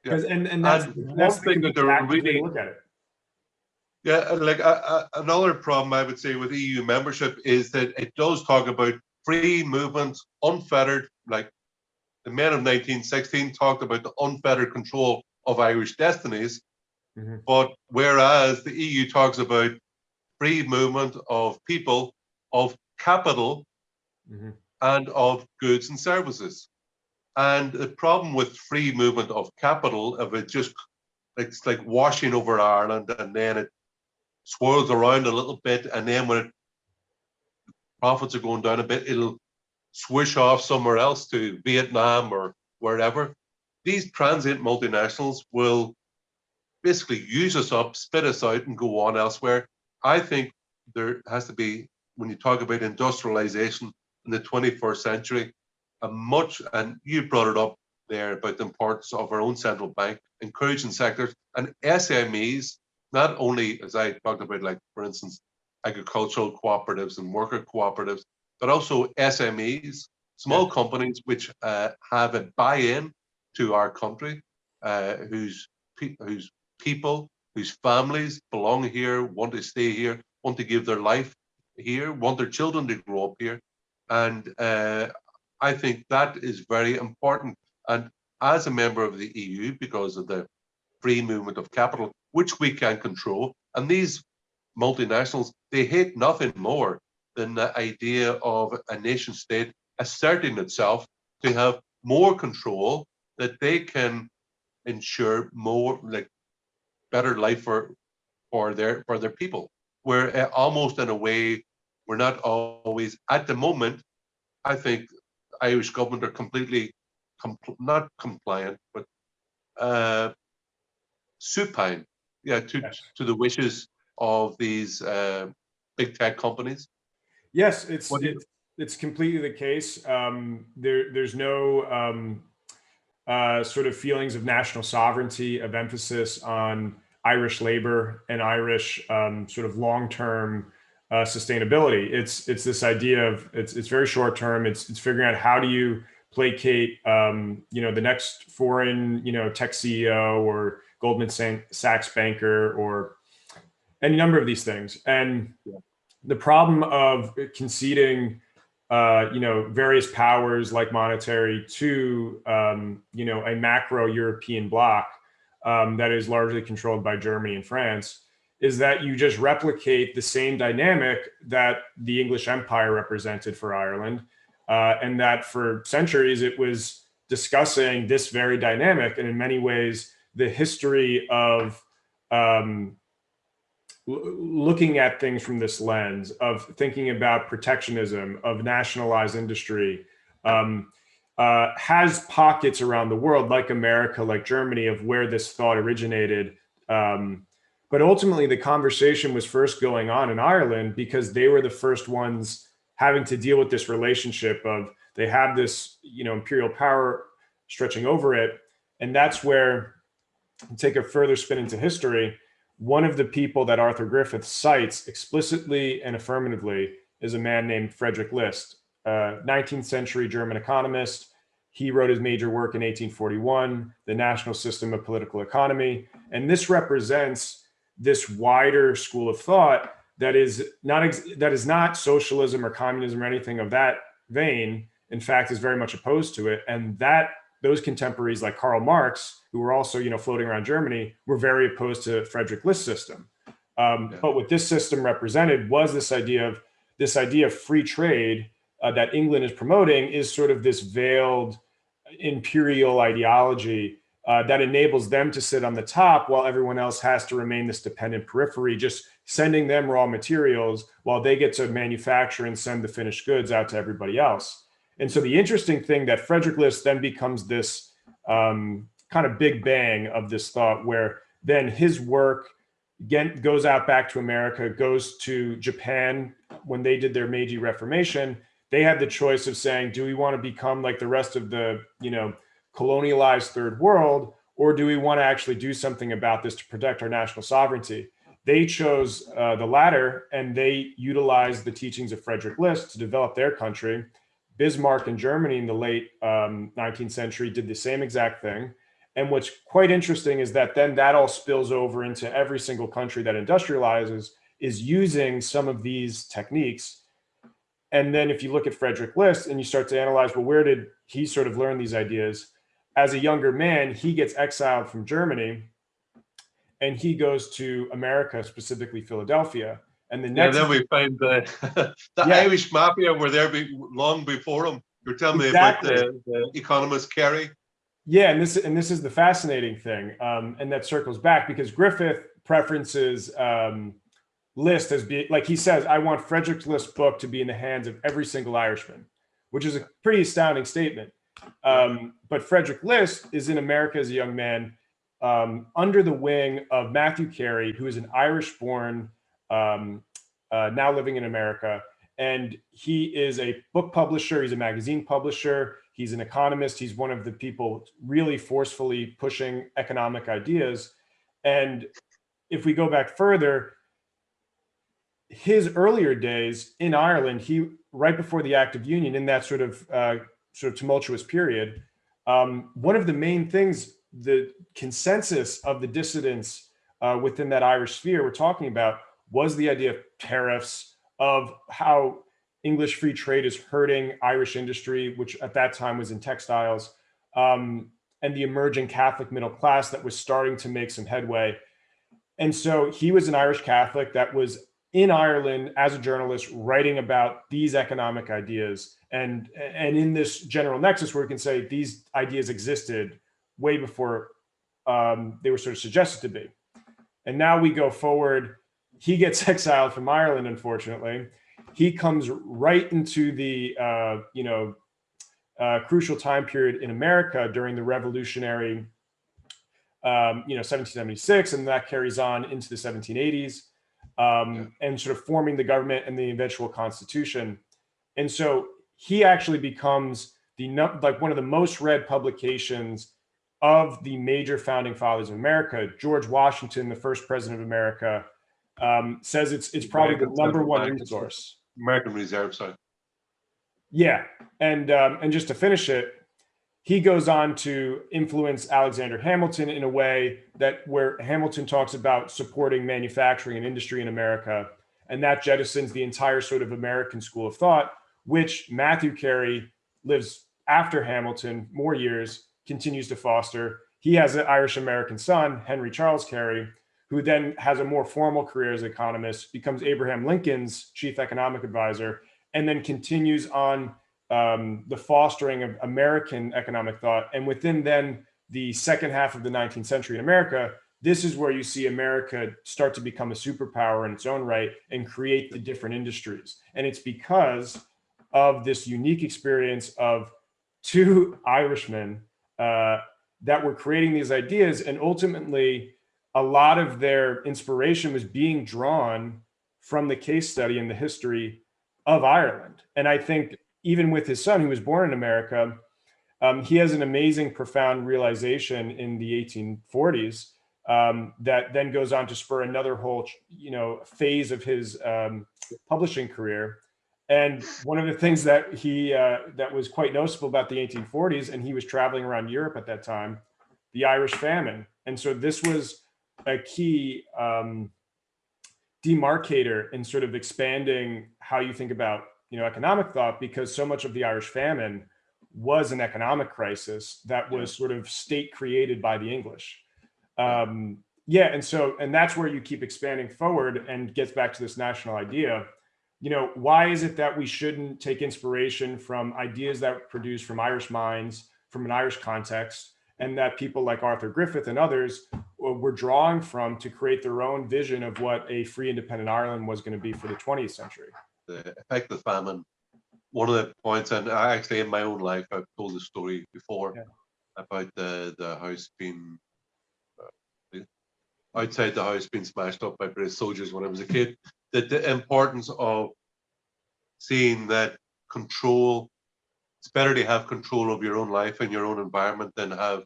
And that's one thing that they're really look at it. Yeah, like another problem I would say with EU membership is that it does talk about free movement, unfettered, like the men of 1916 talked about the unfettered control of Irish destinies. But whereas the EU talks about free movement of people, of capital, and of goods and services. And the problem with free movement of capital, of it just, it's like washing over Ireland, and then it swirls around a little bit, and then when profits are going down a bit, it'll swish off somewhere else to Vietnam or wherever. These transient multinationals will basically use us up, spit us out, and go on elsewhere. I think there has to be, when you talk about industrialization in the 21st century, and you brought it up there about the importance of our own central bank, encouraging sectors and SMEs, not only, as I talked about, like, for instance, agricultural cooperatives and worker cooperatives, but also SMEs, small companies which have a buy-in to our country, whose people, whose families belong here, want to stay here, want to give their life here, want their children to grow up here. And I think that is very important. And as a member of the EU, because of the free movement of capital, which we can control, and these multinationals, they hate nothing more than the idea of a nation state asserting itself to have more control, that they can ensure more, like, better life for their people. We're almost, in a way, we're not always at the moment. I think the Irish government are completely not compliant, but supine, to the wishes of these big tech companies. Yes, it's completely the case. There's no sort of feelings of national sovereignty, of emphasis on Irish labor and Irish sort of long-term sustainability. It's this idea of it's very short-term. It's figuring out how do you placate the next foreign tech CEO or Goldman Sachs banker or any number of these things. And the problem of conceding various powers like monetary to a macro European bloc that is largely controlled by Germany and France is that you just replicate the same dynamic that the English Empire represented for Ireland, and that for centuries it was discussing this very dynamic. And in many ways, the history of looking at things from this lens, of thinking about protectionism, of nationalized industry, has pockets around the world, like America, like Germany, of where this thought originated. But ultimately, the conversation was first going on in Ireland because they were the first ones having to deal with this relationship of they have this, imperial power stretching over it. And that's where, take a further spin into history, one of the people that Arthur Griffith cites explicitly and affirmatively is a man named Frederick List, 19th century German economist. He wrote his major work in 1841, The National System of Political Economy. And this represents this wider school of thought that is not socialism or communism or anything of that vein. In fact, is very much opposed to it. And that those contemporaries like Karl Marx, who were also floating around Germany, were very opposed to Frederick List's system. But what this system represented was this idea of free trade that England is promoting is sort of this veiled imperial ideology that enables them to sit on the top while everyone else has to remain this dependent periphery, just sending them raw materials while they get to manufacture and send the finished goods out to everybody else. And so the interesting thing that Frederick List then becomes this kind of big bang of this thought, where then his work again goes out back to America, goes to Japan. When they did their Meiji Reformation, they had the choice of saying, do we want to become like the rest of the, colonialized third world, or do we want to actually do something about this to protect our national sovereignty? They chose the latter, and they utilized the teachings of Frederick List to develop their country. Bismarck in Germany in the late 19th century did the same exact thing. And what's quite interesting is that then that all spills over into every single country that industrializes is using some of these techniques. And then if you look at Frederick List and you start to analyze, well, where did he sort of learn these ideas? As a younger man, he gets exiled from Germany and he goes to America, specifically Philadelphia. And the next, then we find the Irish mafia were there long before him. You're telling me about the economist Carey. Yeah, and this is the fascinating thing, and that circles back because Griffith preferences List as being, like he says, I want Frederick List's book to be in the hands of every single Irishman, which is a pretty astounding statement. But Frederick List is in America as a young man, under the wing of Matthew Carey, who is an Irish-born, now living in America. And he is a book publisher. He's a magazine publisher. He's an economist. He's one of the people really forcefully pushing economic ideas. And if we go back further, his earlier days in Ireland, he right before the Act of Union, in that sort of tumultuous period, one of the main things, the consensus of the dissidents within that Irish sphere we're talking about, was the idea of tariffs, of how English free trade is hurting Irish industry, which at that time was in textiles, and the emerging Catholic middle class that was starting to make some headway. And so he was an Irish Catholic that was in Ireland as a journalist writing about these economic ideas. And in this general nexus where we can say these ideas existed way before they were sort of suggested to be. And now we go forward. He gets exiled from Ireland, unfortunately. He comes right into the crucial time period in America during the revolutionary 1776, and that carries on into the 1780s, and sort of forming the government and the eventual constitution. And so he actually becomes one of the most read publications of the major founding fathers of America, George Washington, the first president of America, says it's probably the number one resource. American Reserve, sorry. Yeah, and just to finish it, he goes on to influence Alexander Hamilton in a way that where Hamilton talks about supporting manufacturing and industry in America, and that jettisons the entire sort of American school of thought, which Matthew Carey lives after Hamilton, more years, continues to foster. He has an Irish-American son, Henry Charles Carey, who then has a more formal career as an economist, becomes Abraham Lincoln's chief economic advisor, and then continues on the fostering of American economic thought. And within then the second half of the 19th century in America, this is where you see America start to become a superpower in its own right and create the different industries. And it's because of this unique experience of two Irishmen that were creating these ideas. And ultimately, a lot of their inspiration was being drawn from the case study and the history of Ireland. And I think even with his son, who was born in America, he has an amazing, profound realization in the 1840s that then goes on to spur another whole, phase of his publishing career. And one of the things that he that was quite noticeable about the 1840s, and he was traveling around Europe at that time, the Irish famine. And so this was a key demarcator in sort of expanding how you think about economic thought, because so much of the Irish famine was an economic crisis that was sort of state created by the English. And that's where you keep expanding forward and gets back to this national idea. Why is it that we shouldn't take inspiration from ideas that were produced from Irish minds, from an Irish context, and that people like Arthur Griffith and others were drawing from to create their own vision of what a free, independent Ireland was going to be for the 20th century? The effect of famine, one of the points, and I actually in my own life, I've told the story before about the house being, outside the house being smashed up by British soldiers when I was a kid, that the importance of seeing that control, it's better to have control of your own life and your own environment than have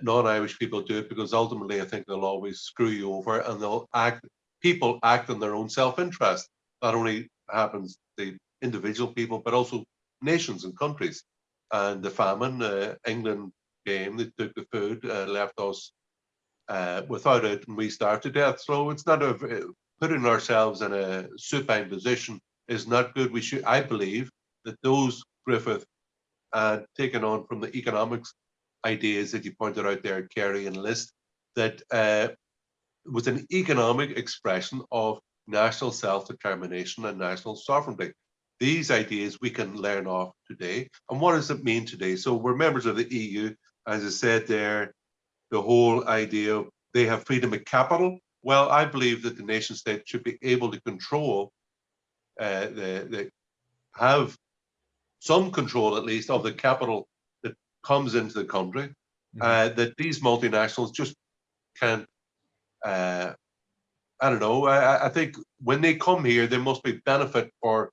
non-Irish people do it, because ultimately I think they'll always screw you over, and people act in their own self-interest. Not only happens to individual people, but also nations and countries. And the famine, England came, they took the food, left us without it, and we starved to death. So it's not putting ourselves in a supine position is not good. I believe that those Griffith taken on from the economics ideas that you pointed out there, Carey and List, that was an economic expression of national self-determination and national sovereignty. These ideas we can learn off today. And what does it mean today? So we're members of the EU, as I said there, the whole idea of they have freedom of capital. Well, I believe that the nation state should be able to control, have some control at least of the capital that comes into the country, that these multinationals just can't, I don't know. I think when they come here, there must be benefit for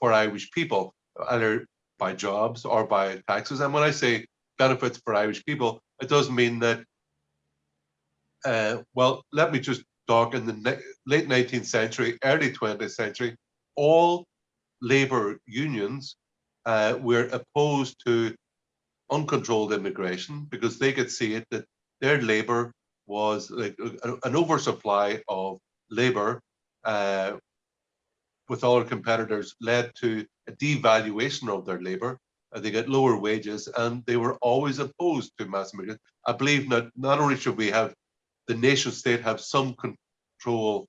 Irish people, either by jobs or by taxes. And when I say benefits for Irish people, it doesn't mean that. Well, let me just talk. In the late 19th century, early 20th century, all labor unions were opposed to uncontrolled immigration, because they could see it that their labor was like an oversupply of labor with other competitors led to a devaluation of their labor. They get lower wages, and they were always opposed to mass immigration. I believe not only should we have the nation state have some control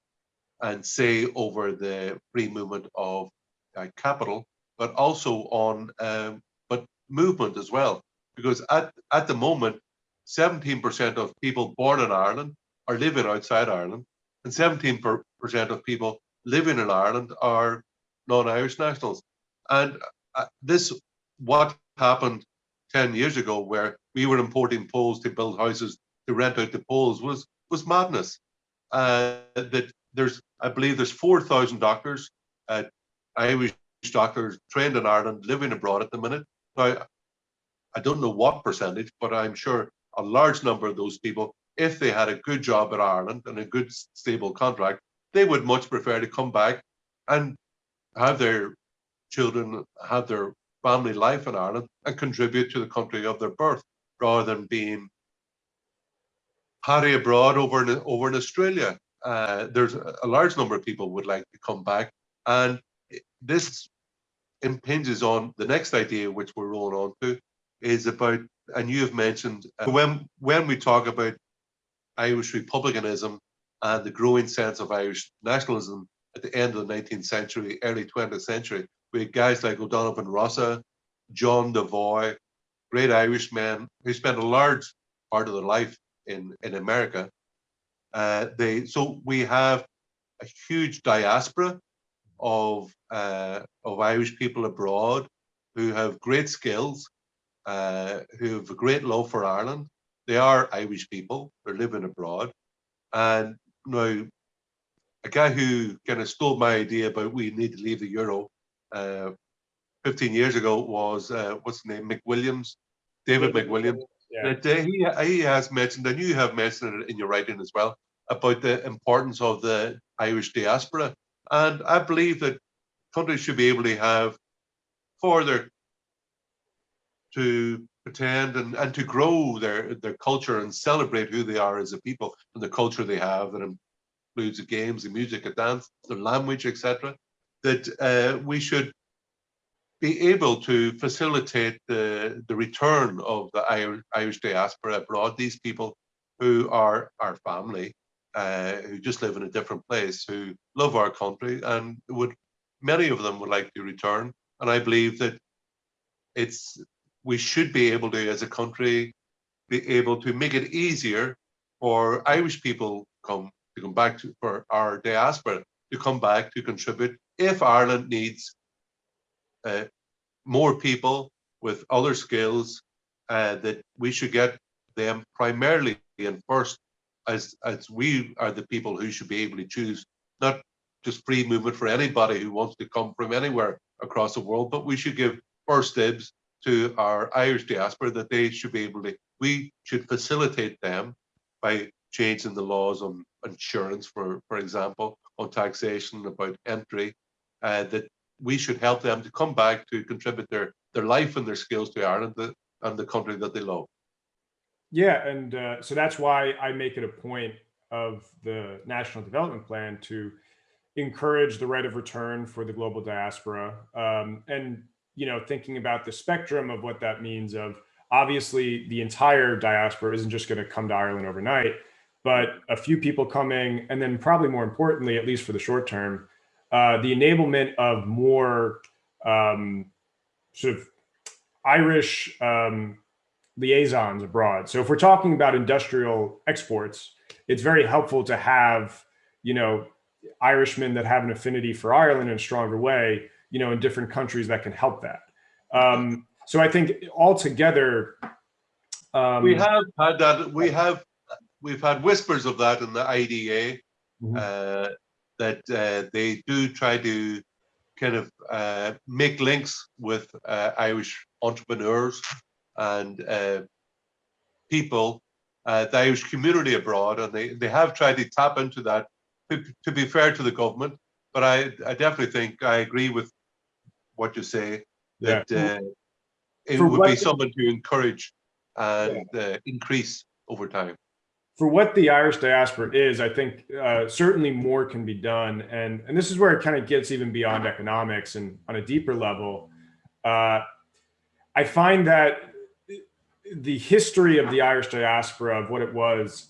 and say over the free movement of capital, but also on movement as well, because at the moment 17% of people born in Ireland are living outside Ireland, and 17% of people living in Ireland are non-Irish nationals. And what happened 10 years ago, where we were importing Poles to build houses to rent out to Poles, was madness. That I believe there's 4,000 doctors, Irish doctors trained in Ireland, living abroad at the minute. Now, I don't know what percentage, but I'm sure a large number of those people, if they had a good job in Ireland and a good stable contract, they would much prefer to come back and have their children, have their family life in Ireland and contribute to the country of their birth, rather than being harry abroad over in Australia. There's a large number of people would like to come back, and this impinges on the next idea, which we're rolling on to, is about, and you have mentioned, when we talk about Irish republicanism and the growing sense of Irish nationalism at the end of the 19th century, early 20th century, we had guys like O'Donovan Rossa, John Devoy, great Irishmen who spent a large part of their life in America. So we have a huge diaspora of Irish people abroad who have great skills, who have a great love for Ireland. They are Irish people, they're living abroad. And now, a guy who kind of stole my idea about we need to leave the euro 15 years ago was, what's his name, McWilliams, David McWilliams. Yeah. That he has mentioned, and you have mentioned it in your writing as well, about the importance of the Irish diaspora. And I believe that countries should be able to have to pretend and to grow their culture and celebrate who they are as a people and the culture they have that includes the games, the music, the dance, the language, etc. That we should be able to facilitate the return of the Irish diaspora abroad, these people who are our family, who just live in a different place, who love our country, and many of them would like to return. And I believe that we should be able to, as a country, be able to make it easier for Irish people to come back for our diaspora to come back to contribute. If Ireland needs more people with other skills, that we should get them primarily and first, as we are the people who should be able to choose, not just free movement for anybody who wants to come from anywhere across the world, but we should give first dibs to our Irish diaspora, that they should be able to, we should facilitate them by changing the laws on insurance, for example, on taxation, about entry, that we should help them to come back to contribute their life and their skills to Ireland and the country that they love. Yeah, and so that's why I make it a point of the National Development Plan to encourage the right of return for the global diaspora, and thinking about the spectrum of what that means. Of obviously, the entire diaspora isn't just going to come to Ireland overnight, but a few people coming, and then probably more importantly, at least for the short term, the enablement of more sort of Irish liaisons abroad. So if we're talking about industrial exports, it's very helpful to have, Irishmen that have an affinity for Ireland in a stronger way, in different countries that can help that. So I think altogether, we have had that. We've had whispers of that in the IDA, that they do try to kind of make links with Irish entrepreneurs and people, the Irish community abroad, and they have tried to tap into that, to be fair to the government. But I definitely think I agree with what you say, that it would be something to encourage and increase over time. For what the Irish diaspora is, I think certainly more can be done. And this is where it kind of gets even beyond economics and on a deeper level. I find that the history of the Irish diaspora, of what it was,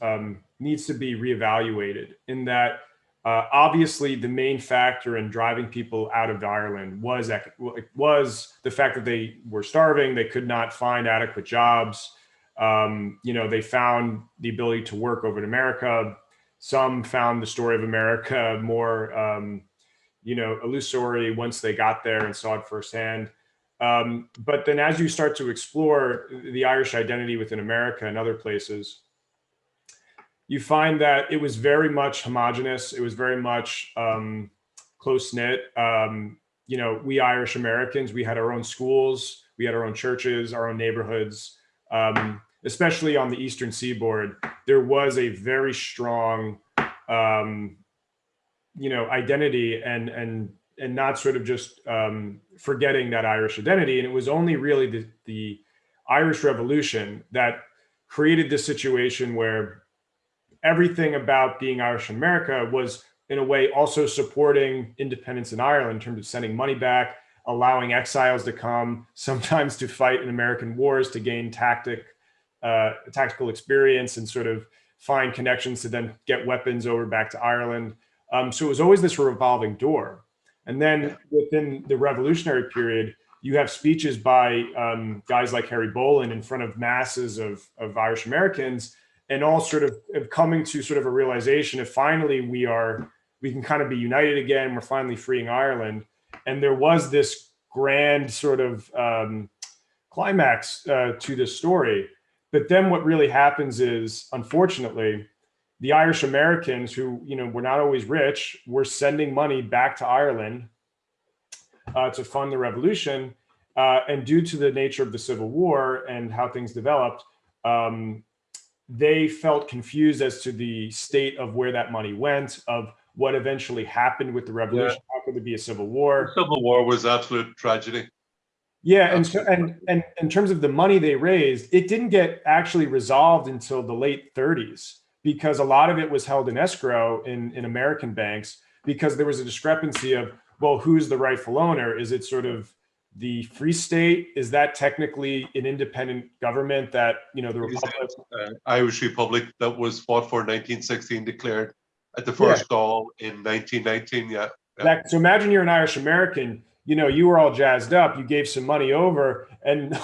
needs to be reevaluated, in that obviously the main factor in driving people out of Ireland was the fact that they were starving, they could not find adequate jobs. They found the ability to work over in America. Some found the story of America more, illusory once they got there and saw it firsthand. But then as you start to explore the Irish identity within America and other places, you find that it was very much homogenous. It was very much close-knit. We Irish Americans, we had our own schools. We had our own churches, our own neighborhoods. Especially on the Eastern Seaboard, there was a very strong, identity and not sort of just forgetting that Irish identity. And it was only really the Irish Revolution that created this situation where everything about being Irish in America was, in a way, also supporting independence in Ireland in terms of sending money back, allowing exiles to come, sometimes to fight in American wars to gain tactical experience and sort of find connections to then get weapons over back to Ireland. So it was always this revolving door. And then within the revolutionary period, you have speeches by guys like Harry Boland in front of masses of Irish Americans, and all sort of coming to sort of a realization of finally we can kind of be united again. We're finally freeing Ireland. And there was this grand sort of climax to this story. But then what really happens is, unfortunately, the Irish Americans who, were not always rich, were sending money back to Ireland to fund the revolution. And due to the nature of the Civil War and how things developed, they felt confused as to the state of where that money went, of what eventually happened with the revolution. How could there be a civil war? The Civil War was absolute tragedy. Yeah, and in terms of the money they raised, it didn't get actually resolved until the late 30s, because a lot of it was held in escrow in American banks, because there was a discrepancy of, well, who's the rightful owner? Is it sort of the Free State? Is that technically an independent government that, the Republic? Irish Republic that was fought for in 1916, declared at the first Dáil in 1919, So imagine you're an Irish American, you were all jazzed up, you gave some money over, and,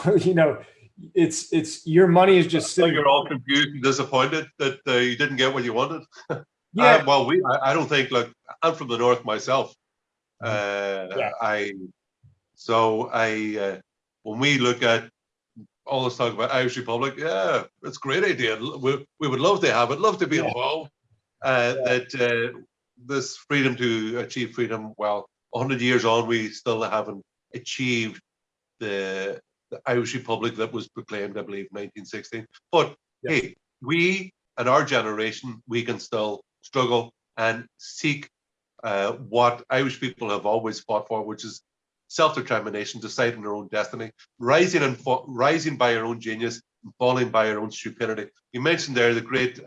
it's your money is just sitting. You're all confused and disappointed that you didn't get what you wanted. Yeah. I don't think, look, I'm from the North myself. When we look at all this talk about Irish Republic, it's a great idea. We would love to have it, love to be involved. This freedom to achieve freedom, 100 years on, we still haven't achieved the Irish Republic that was proclaimed, I believe, 1916. But hey, we and our generation, we can still struggle and seek what Irish people have always fought for, which is self-determination, deciding their own destiny, rising by our own genius, and falling by our own stupidity. You mentioned there the great,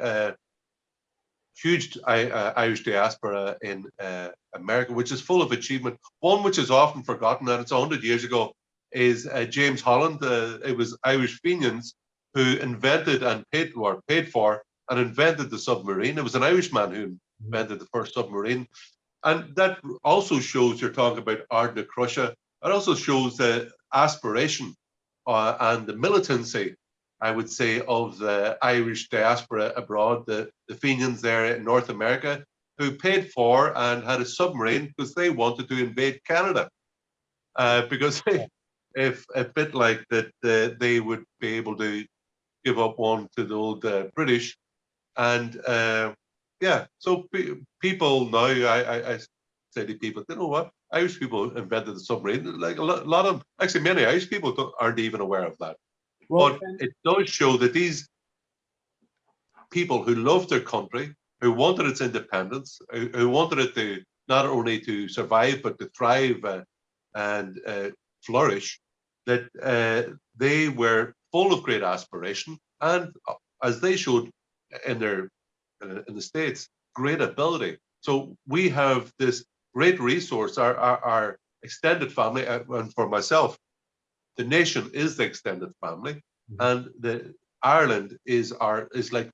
huge Irish diaspora in America, which is full of achievement. One which is often forgotten, and it's 100 years ago, is James Holland. It was Irish Fenians who invented and paid for and invented the submarine. It was an Irishman who invented the first submarine. And that also shows, you're talking about Ard na Crusha, it also shows the aspiration and the militancy, I would say, of the Irish diaspora abroad, the Fenians there in North America, who paid for and had a submarine because they wanted to invade Canada. Because if a bit like that, they would be able to give up one to the old British. And so people now, I say to people, you know what? Irish people invented the submarine. Like a lot of, actually many Irish people aren't even aware of that. But it does show that these people who loved their country, who wanted its independence, who wanted it to not only to survive, but to thrive and flourish, that they were full of great aspiration, and as they showed in the States, great ability. So we have this great resource, our extended family, and for myself, the nation is the extended family, and Ireland is like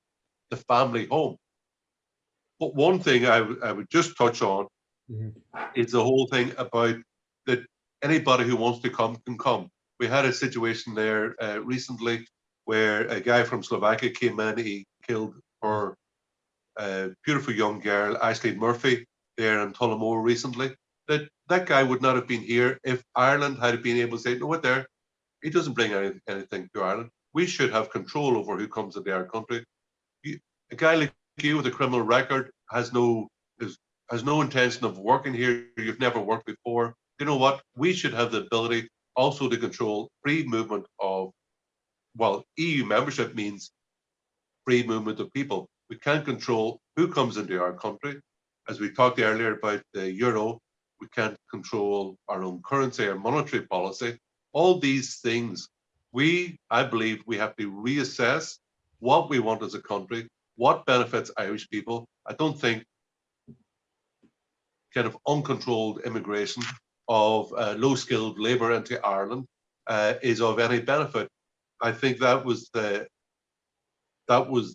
the family home. But one thing I would just touch on is the whole thing about that anybody who wants to come can come. We had a situation there recently where a guy from Slovakia came in. He killed her beautiful young girl, Aisling Murphy, there in Tullamore recently. That guy would not have been here if Ireland had been able to say, no, what there, he doesn't bring anything to Ireland. We should have control over who comes into our country. A guy like you with a criminal record has no intention of working here. You've never worked before. You know what? We should have the ability also to control free movement of, well, EU membership means free movement of people. We can't control who comes into our country. As we talked earlier about the euro, we can't control our own currency, our monetary policy. All these things, I believe we have to reassess what we want as a country, what benefits Irish people. I don't think kind of uncontrolled immigration of low-skilled labour into Ireland is of any benefit. I think that was the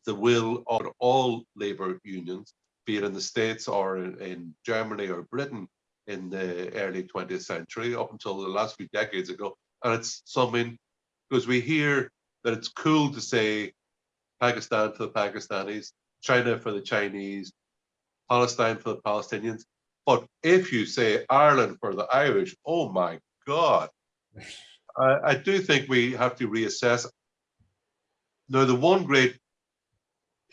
will of all labour unions, be it in the States or in Germany or Britain in the early 20th century, up until the last few decades ago. And it's something, because we hear that it's cool to say Pakistan for the Pakistanis, China for the Chinese, Palestine for the Palestinians. But if you say Ireland for the Irish, oh my God. I do think we have to reassess. Now, the one great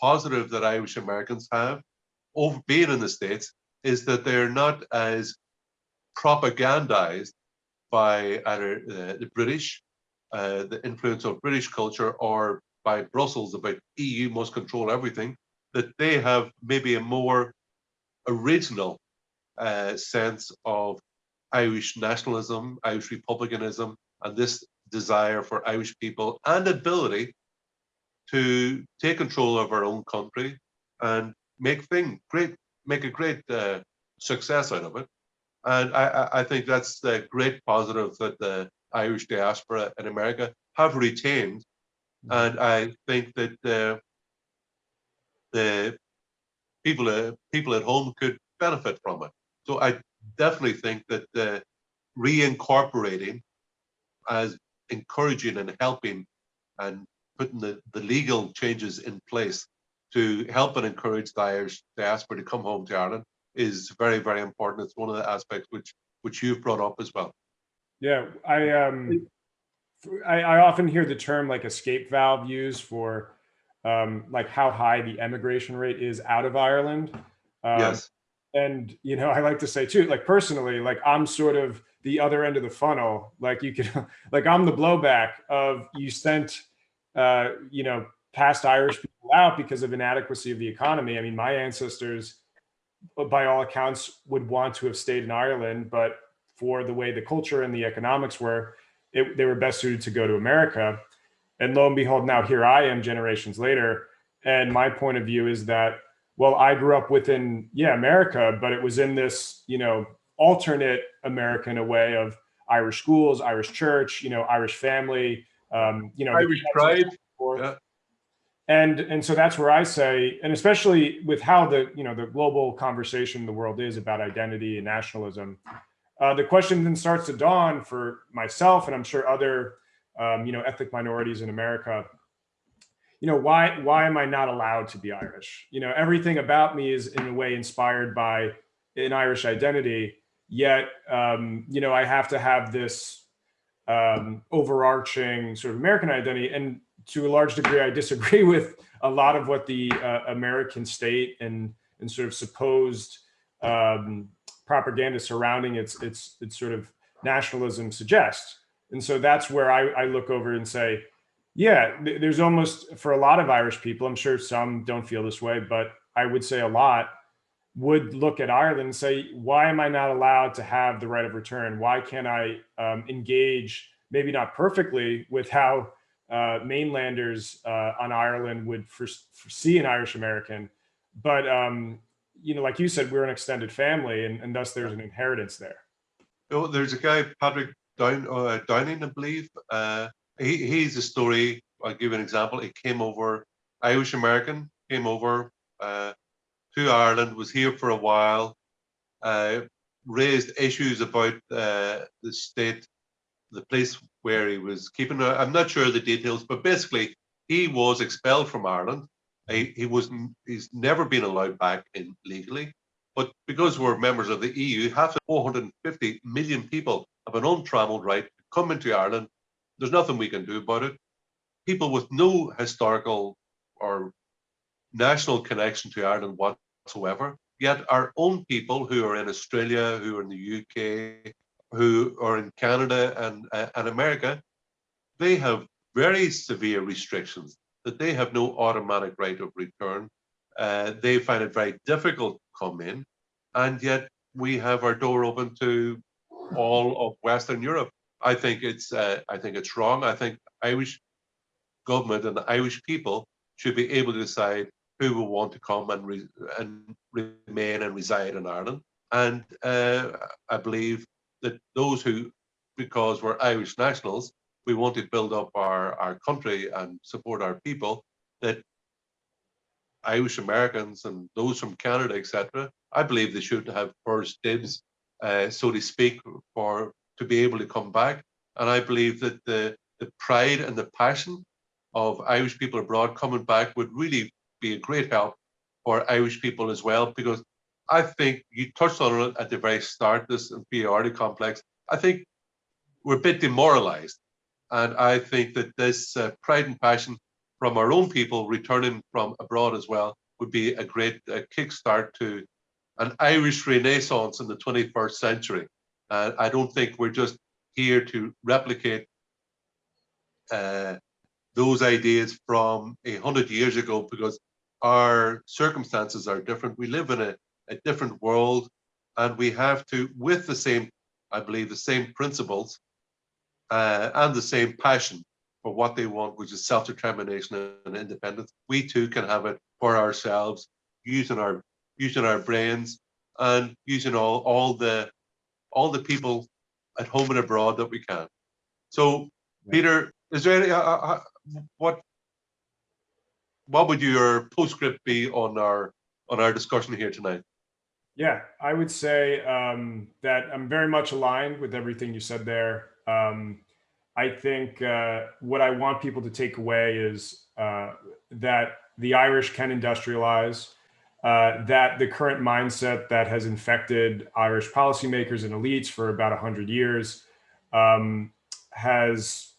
positive that Irish Americans have over being in the States is that they're not as propagandized by either the British, the influence of British culture, or by Brussels about EU must control everything, that they have maybe a more original sense of Irish nationalism, Irish republicanism, and this desire for Irish people and ability to take control of our own country and make a great success out of it. And I think that's the great positive that the Irish diaspora in America have retained. And I think that the people at home could benefit from it. So I definitely think that reincorporating as encouraging and helping and putting the legal changes in place to help and encourage the Irish diaspora to come home to Ireland is very, very important. It's one of the aspects which you've brought up as well. Yeah, I often hear the term like escape valve used for like how high the emigration rate is out of Ireland. Yes. And, you know, I like to say too, like personally, like I'm sort of the other end of the funnel. Like you could, like I'm the blowback of you sent, you know, past Irish people out because of inadequacy of the economy. I mean, my ancestors, by all accounts, would want to have stayed in Ireland, but for the way the culture and the economics were, they were best suited to go to America. And lo and behold, now here I am generations later. And my point of view is that, well, I grew up within, America, but it was in this, you know, alternate America in a way of Irish schools, Irish church, you know, Irish family, you know, Irish pride. Yeah. And so that's where I say, and especially with how the, you know, the global conversation in the world is about identity and nationalism, the question then starts to dawn for myself, and I'm sure other, you know, ethnic minorities in America. You know, why am I not allowed to be Irish? You know, everything about me is in a way inspired by an Irish identity. Yet, you know, I have to have this overarching sort of American identity. And to a large degree, I disagree with a lot of what the American state and sort of supposed propaganda surrounding its sort of nationalism suggests. And so that's where I look over and say, yeah, there's almost, for a lot of Irish people, I'm sure some don't feel this way, but I would say a lot would look at Ireland and say, why am I not allowed to have the right of return? Why can't I engage, maybe not perfectly, with how mainlanders on Ireland would foresee an Irish American? But, you know, like you said, we're an extended family, and thus there's an inheritance there. Oh, there's a guy, Patrick Downing, I believe. He's a story. I'll give you an example. He came over, Irish American, came over to Ireland, was here for a while, raised issues about the state, the place where he was keeping. I'm not sure of the details, but basically he was expelled from Ireland. He's never been allowed back in legally. But because we're members of the EU, half of 450 million people have an untrammeled right to come into Ireland. There's nothing we can do about it. People with no historical or national connection to Ireland whatsoever, yet our own people who are in Australia, who are in the UK, who are in Canada and America, they have very severe restrictions that they have no automatic right of return. They find it very difficult to come in, and yet we have our door open to all of Western Europe. I think it's wrong. I think Irish government and the Irish people should be able to decide who will want to come and remain and reside in Ireland. And I believe that those who, because we're Irish nationals, we want to build up our country and support our people, that Irish Americans and those from Canada, etc., I believe they should have first dibs, so to speak, to be able to come back. And I believe that the pride and the passion of Irish people abroad coming back would really be a great help for Irish people as well, because I think you touched on it at the very start, this inferiority complex. I think we're a bit demoralized. And I think that this pride and passion from our own people returning from abroad as well would be a great kickstart to an Irish Renaissance in the 21st century. I don't think we're just here to replicate those ideas from 100 years ago, because our circumstances are different. We live in a different world, and we have to, with the same, I believe, the same principles and the same passion for what they want, which is self-determination and independence, we too can have it for ourselves, using our brains and using all the people at home and abroad that we can. So, Peter, is there any what would your postscript be on our discussion here tonight? Yeah, I would say that I'm very much aligned with everything you said there. I think what I want people to take away is that the Irish can industrialize, that the current mindset that has infected Irish policymakers and elites for about 100 years has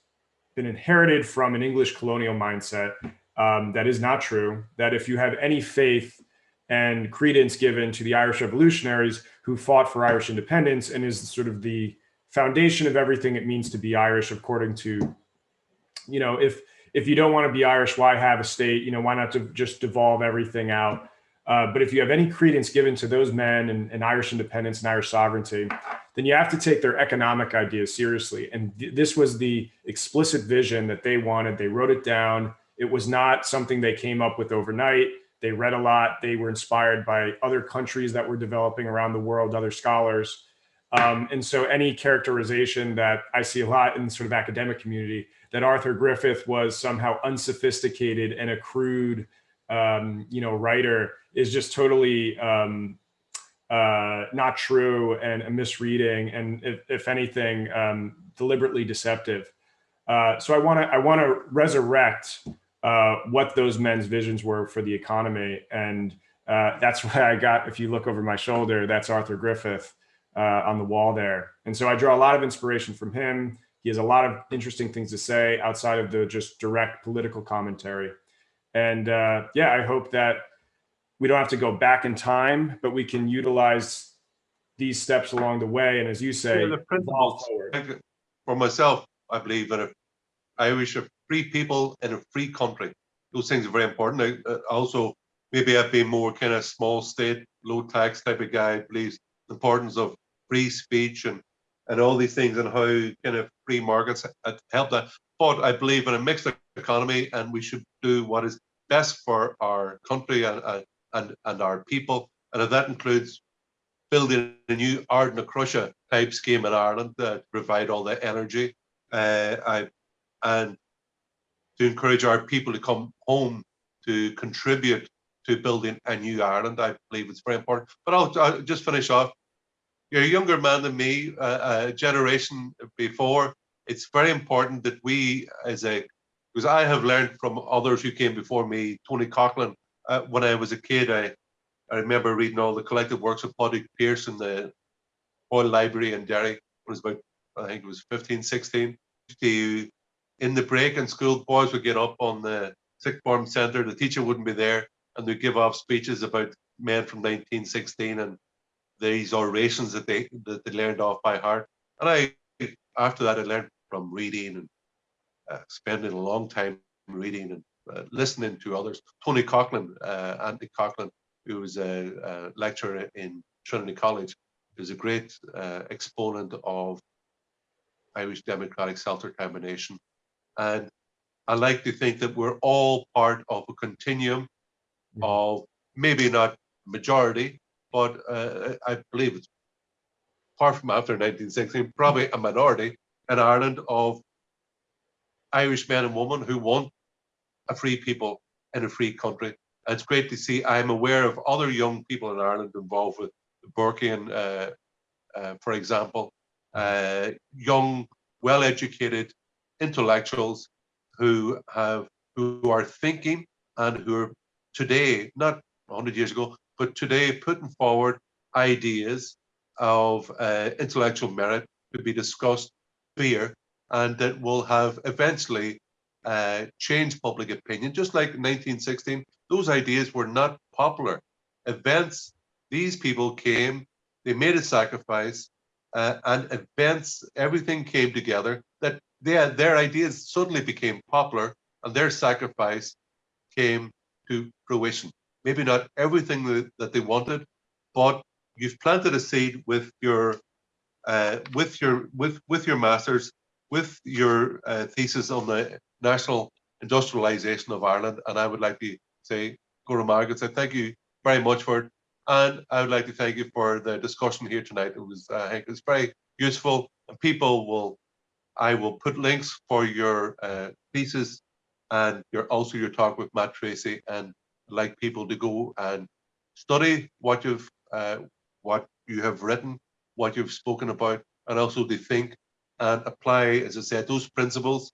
been inherited from an English colonial mindset that is not true, that if you have any faith and credence given to the Irish revolutionaries who fought for Irish independence and is sort of the foundation of everything it means to be Irish, according to, if you don't want to be Irish, why have a state? Why not to just devolve everything out? But if you have any credence given to those men and Irish independence and Irish sovereignty, then you have to take their economic ideas seriously. And this was the explicit vision that they wanted. They wrote it down. It was not something they came up with overnight. They read a lot. They were inspired by other countries that were developing around the world, other scholars. And so any characterization that I see a lot in sort of academic community, that Arthur Griffith was somehow unsophisticated and a crude, writer, is just totally not true and a misreading, and if anything, deliberately deceptive. So I want to resurrect what those men's visions were for the economy, and that's why I got. If you look over my shoulder, that's Arthur Griffith on the wall there. And so I draw a lot of inspiration from him. He has a lot of interesting things to say outside of the just direct political commentary. And I hope that we don't have to go back in time, but we can utilize these steps along the way. And as you say, the principles for myself, I believe that if Irish are free people in a free country, those things are very important. Also, maybe I'd be more kind of small state, low tax type of guy. Believes the importance of free speech and all these things, and how kind of free markets help that. But I believe in a mixed economy, and we should do what is best for our country and our people. And if that includes building a new Ard na Crusha type scheme in Ireland to provide all the energy, and to encourage our people to come home to contribute to building a new Ireland, I believe it's very important. But I'll just finish off. You're a younger man than me, a generation before. It's very important that we, because I have learned from others who came before me, Tony Coughlin. When I was a kid, I remember reading all the collected works of Padraig Pearse in the Royal Library in Derry. It was about, I think it was 15, 16. In the break in school, boys would get up on the sixth form centre. The teacher wouldn't be there, and they'd give off speeches about men from 1916 and these orations that they learned off by heart. And after that, I learned from reading and spending a long time reading and listening to others. Tony Coughlin, Andy Coughlin, who was a lecturer in Trinity College, is a great exponent of Irish democratic self-determination. And I like to think that we're all part of a continuum of maybe not majority, but I believe it's, apart from after 1916, probably a minority in Ireland of Irish men and women who want a free people in a free country. And it's great to see. I'm aware of other young people in Ireland involved with the Burkean, for example, young, well-educated intellectuals who are thinking and who are today, not 100 years ago, but today putting forward ideas of intellectual merit to be discussed here, and that will have eventually changed public opinion. Just like in 1916, those ideas were not popular. These people came, they made a sacrifice, and everything came together that their ideas suddenly became popular, and their sacrifice came to fruition. Maybe not everything that they wanted, but you've planted a seed with your masters, with your thesis on the national industrialisation of Ireland. And I would like to say, Gora Margaret, I thank you very much for it. And I would like to thank you for the discussion here tonight. It was, I think it's very useful, and I will put links for your thesis and also your talk with Matt Treacy, and I'd like people to go and study what you have written, what you've spoken about, and also to think and apply, as I said, those principles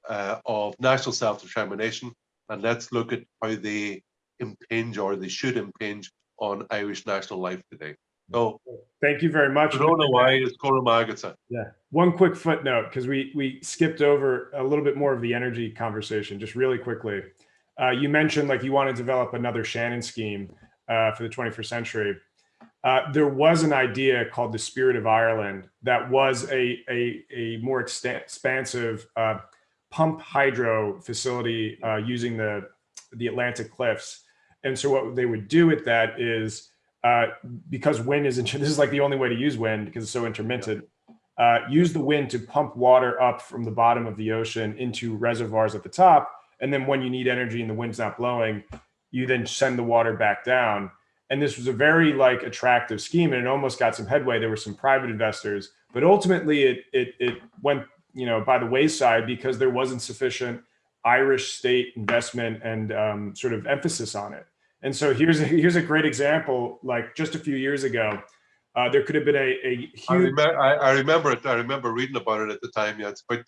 of national self-determination, and let's look at how they impinge, or they should impinge, on Irish national life today. So thank you very much. I don't know why it's Cora Margaretson. Yeah. One quick footnote, because we skipped over a little bit more of the energy conversation, just really quickly. You mentioned like you want to develop another Shannon scheme for the 21st century. There was an idea called the Spirit of Ireland that was a more expansive pump hydro facility using the Atlantic cliffs. And so what they would do with that is, because wind is, this is like the only way to use wind because it's so intermittent, use the wind to pump water up from the bottom of the ocean into reservoirs at the top. And then when you need energy and the wind's not blowing, you then send the water back down. And this was a very attractive scheme, and it almost got some headway. There were some private investors, but ultimately it went by the wayside because there wasn't sufficient Irish state investment and sort of emphasis on it. And so here's a great example. Like just a few years ago, there could have been a huge. I remember it. I remember reading about it at the time. Yeah, it's about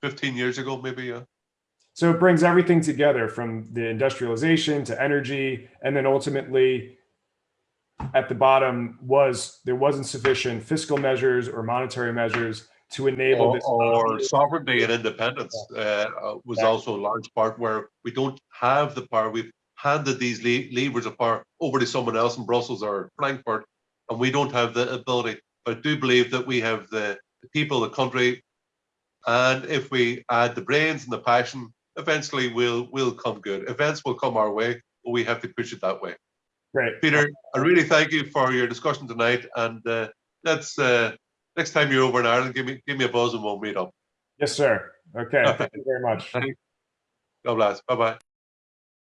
15 years ago, maybe. Yeah. So it brings everything together, from the industrialization to energy, and then ultimately at the bottom there wasn't sufficient fiscal measures or monetary measures to enable this. Or sovereignty and independence was also a large part, where we don't have the power. We've handed these levers of power over to someone else in Brussels or Frankfurt, and we don't have the ability. But I do believe that we have the people, the country, and if we add the brains and the passion, eventually we'll come good. Events will come our way, but we have to push it that way. Great. Peter, I really thank you for your discussion tonight, and let's next time you're over in Ireland, give me a buzz and we'll meet up. Yes, sir. Okay. Thank you very much. God bless. Bye-bye.